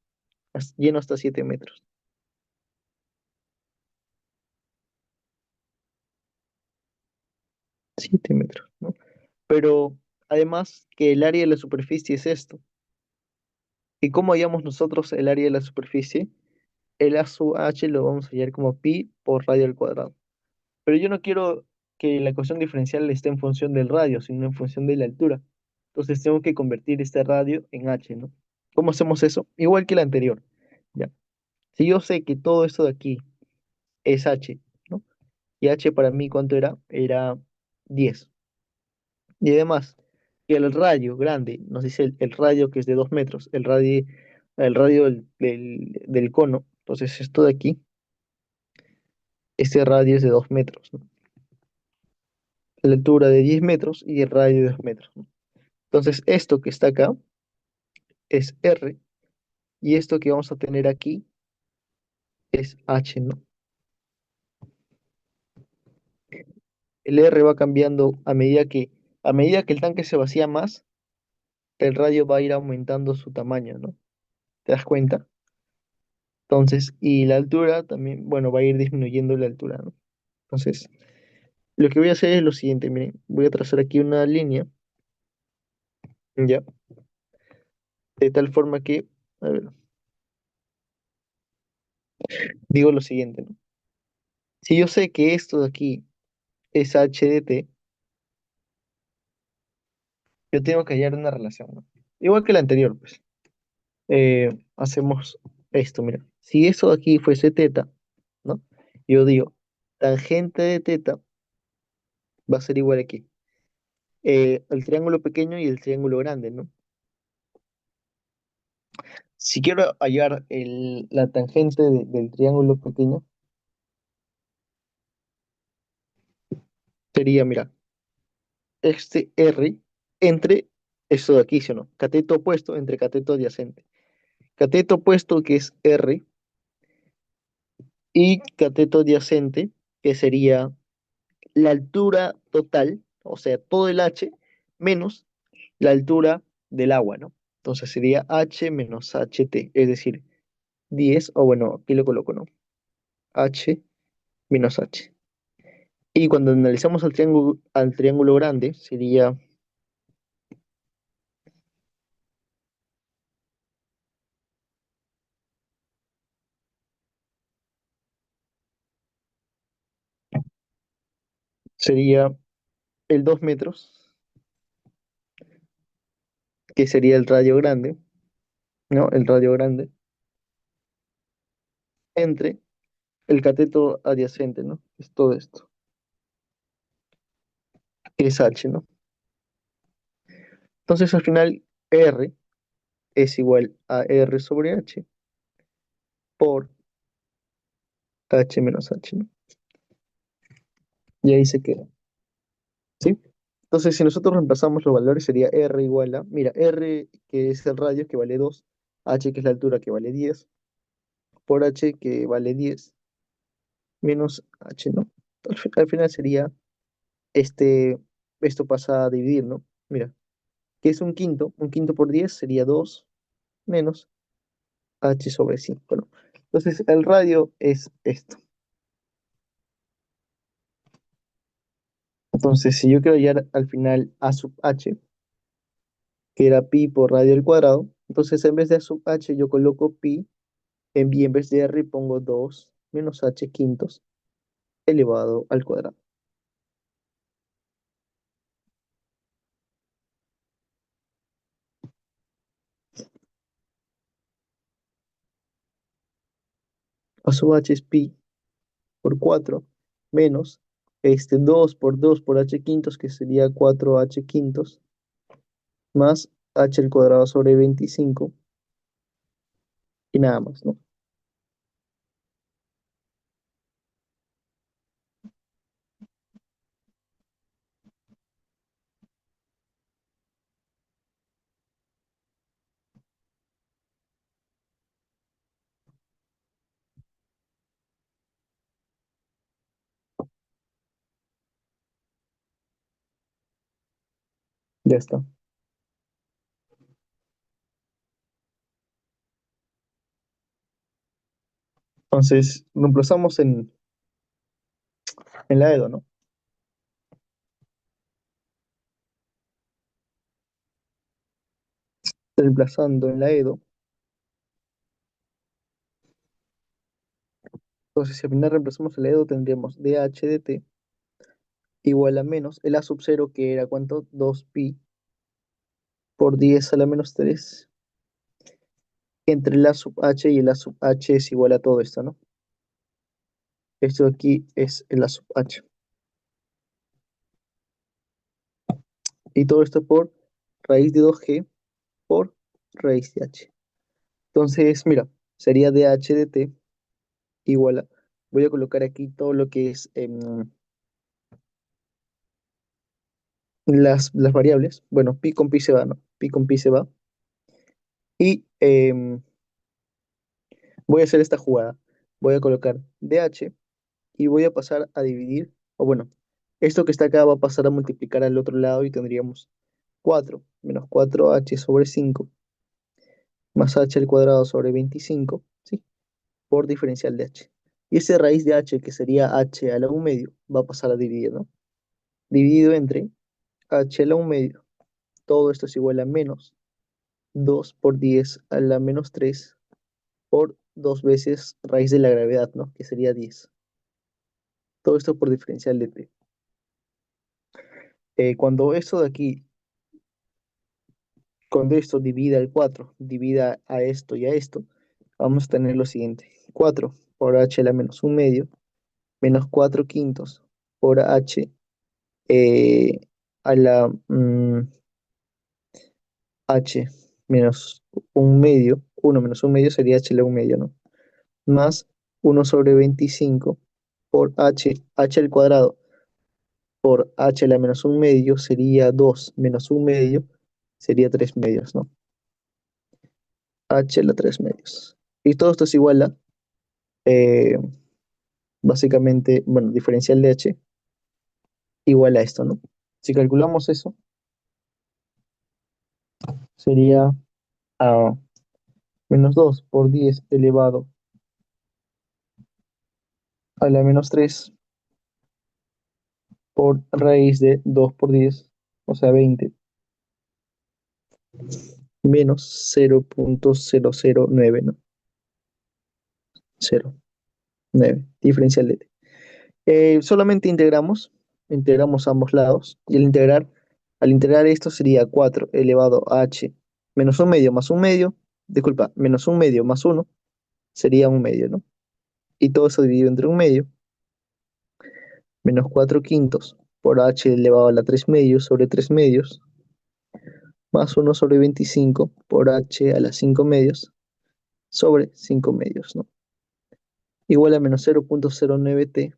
Lleno hasta 7 metros. 7 metros, ¿no? Pero además que el área de la superficie es esto. ¿Y cómo hallamos nosotros el área de la superficie? El A sub H lo vamos a hallar como pi por radio al cuadrado. Pero yo no quiero que la ecuación diferencial esté en función del radio, sino en función de la altura. Entonces tengo que convertir este radio en H, ¿no? ¿Cómo hacemos eso? Igual que el anterior. ¿Ya? Si yo sé que todo esto de aquí es H, ¿no? Y H para mí, ¿cuánto era? Era 10. Y además, que el radio grande, nos dice el radio que es de 2 metros, el radio del cono, entonces esto de aquí, este radio es de 2 metros, ¿no? La altura de 10 metros y el radio de 2 metros, ¿no? Entonces, esto que está acá es R y esto que vamos a tener aquí es H, ¿no? El R va cambiando a medida que el tanque se vacía más, el radio va a ir aumentando su tamaño, ¿no? ¿Te das cuenta? Entonces, y la altura también, bueno, va a ir disminuyendo la altura, ¿no? Entonces, lo que voy a hacer es lo siguiente, miren, voy a trazar aquí una línea, ya, de tal forma que, a ver, digo lo siguiente, ¿no? Si yo sé que esto de aquí es H de t, yo tengo que hallar una relación, ¿no? Igual que la anterior, pues. Hacemos esto, mira. Si eso de aquí fuese teta, ¿no? Yo digo, tangente de teta va a ser igual aquí. El triángulo pequeño y el triángulo grande, ¿no? Si quiero hallar la tangente del triángulo pequeño, sería, mira, este R entre esto de aquí, ¿sí o no? Cateto opuesto entre cateto adyacente. Cateto opuesto que es R y cateto adyacente que sería la altura total, o sea, todo el H menos la altura del agua, ¿no? Entonces sería H menos HT, es decir, 10, o bueno, aquí lo coloco, ¿no? H menos H. Y cuando analizamos al triángulo grande, sería el 2 metros, que sería el radio grande, ¿no? El radio grande, entre el cateto adyacente, ¿no? Es todo esto, que es H, ¿no? Entonces al final R es igual a R sobre H por H menos H, ¿no? Y ahí se queda, ¿sí? Entonces si nosotros reemplazamos los valores sería R igual a, mira, R que es el radio que vale 2, H que es la altura que vale 10, por H que vale 10 menos H, ¿no? Al final sería, este, esto pasa a dividir, ¿no? Mira, que es un quinto por 10 sería 2 menos H sobre 5, ¿no? Entonces el radio es esto. Entonces si yo quiero hallar al final A sub H, que era pi por radio al cuadrado, entonces en vez de A sub H yo coloco pi, y en vez de R pongo 2 menos H quintos elevado al cuadrado. A sub h es pi por 4 menos 2 por 2 por h quintos, que sería 4h quintos, más h al cuadrado sobre 25 y nada más, ¿no? Ya está. Entonces, reemplazamos en la EDO, ¿no? Reemplazando en la EDO. Entonces, si al final reemplazamos el EDO, tendríamos dH de t igual a menos el a sub 0, que era ¿cuánto? 2pi por 10 a la menos 3 entre el a sub h y el a sub h es igual a todo esto, ¿no? Esto de aquí es el a sub h. Y todo esto por raíz de 2g por raíz de h. Entonces, mira, sería dH de t igual a... Voy a colocar aquí todo lo que es las variables. Bueno, pi con pi se va, ¿no? Pi con pi se va. Y voy a hacer esta jugada. Voy a colocar dH y voy a pasar a dividir, o bueno, esto que está acá va a pasar a multiplicar al otro lado y tendríamos 4 menos 4h sobre 5 más h al cuadrado sobre 25, ¿sí? Por diferencial de h. Y ese raíz de h, que sería h a la 1 medio, va a pasar a dividir, ¿no? Dividido entre h a la 1 medio. Todo esto es igual a menos 2 por 10 a la menos 3 por 2 veces raíz de la gravedad, ¿no? Que sería 10. Todo esto por diferencial de t. Cuando esto de aquí, cuando esto divida el 4, divida a esto y a esto, vamos a tener lo siguiente. 4 por h a la menos 1 medio, menos 4 quintos por h eh, a la h menos 1 medio, 1 menos 1 medio sería h a la 1 medio, ¿no? Más 1/25 por h al cuadrado por h a la menos 1 medio sería 2 menos 1 medio, sería 3 medios, ¿no? H a la 3 medios. Y todo esto es igual a, eh, básicamente, bueno, diferencial de h igual a esto, ¿no? Si calculamos eso, sería a menos 2 por 10 elevado a la menos 3 por raíz de 2 por 10, o sea, 20 menos 0,009, ¿no? 0,9, diferencial de t. Solamente integramos ambos lados, y al integrar esto sería 4 elevado a h menos un medio más un medio, disculpa, menos un medio más uno, sería un medio, ¿no? Y todo eso dividido entre un medio, menos 4 quintos por h elevado a la 3 medios sobre 3 medios, más uno sobre 25 por h a la 5 medios sobre 5 medios, ¿no? Igual a menos 0,09t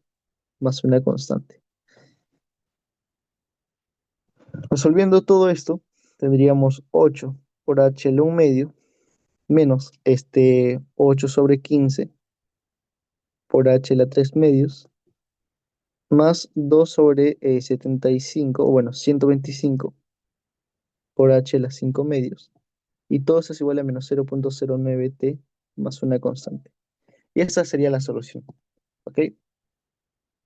más una constante. Resolviendo todo esto, tendríamos 8 por h a la 1 medio menos 8 sobre 15 por h a la 3 medios más 2 sobre 75, o bueno, 125 por h a la 5 medios. Y todo eso es igual a menos 0,09t más una constante. Y esa sería la solución, ¿ok?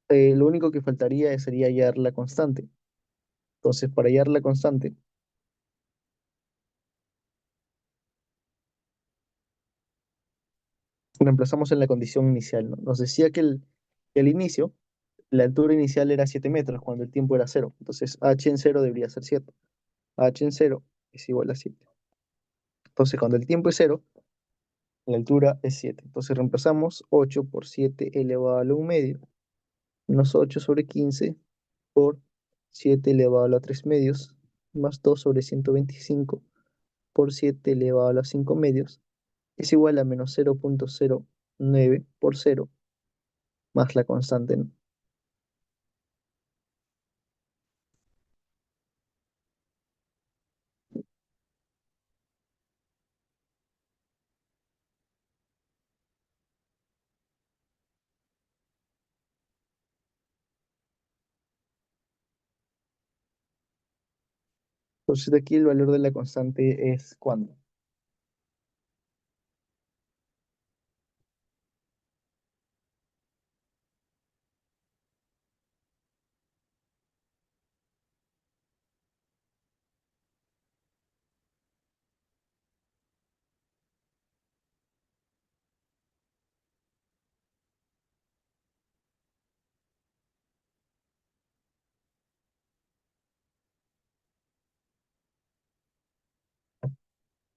Lo único que faltaría sería hallar la constante. Entonces, para hallar la constante, reemplazamos en la condición inicial, ¿no? Nos decía que al inicio La altura inicial era 7 metros cuando el tiempo era cero. Entonces h en cero debería ser 7. H en cero es igual a 7. Entonces cuando el tiempo es cero, la altura es 7. Entonces reemplazamos 8 por 7 elevado a la 1 medio, menos 8 sobre 15 por 7 elevado a la 3 medios, más 2 sobre 125 por 7 elevado a la 5 medios, es igual a menos 0,09 por cero más la constante, ¿no? Entonces de aquí el valor de la constante es ¿cuánto?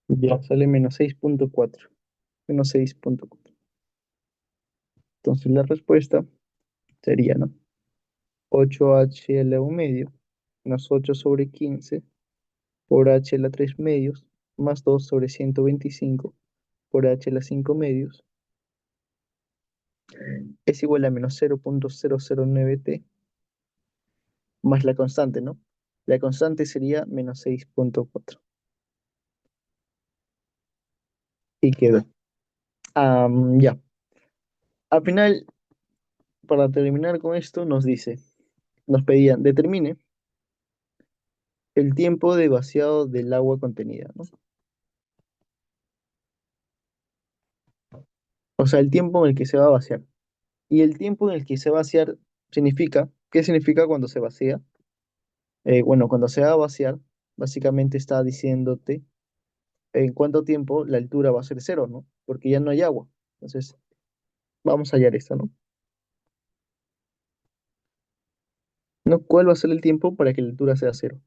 Ya sale menos 6,4. Menos 6,4. Entonces la respuesta sería, ¿no? 8h a la 1 medio, menos 8 sobre 15 por h a la 3 medios, más 2 sobre 125 por h a la 5 medios, es igual a menos 0,009 t más la constante, ¿no? La constante sería menos 6,4. Y quedó. Ya. Al final, para terminar con esto, nos pedían, determine el tiempo de vaciado del agua contenida, ¿no? O sea, el tiempo en el que se va a vaciar. Y el tiempo en el que se va a vaciar significa, ¿qué significa cuando se vacía? Bueno, cuando se va a vaciar, básicamente está diciéndote en cuánto tiempo la altura va a ser cero, ¿no? Porque ya no hay agua. Entonces, vamos a hallar esto, ¿no? ¿No? ¿Cuál va a ser el tiempo para que la altura sea cero?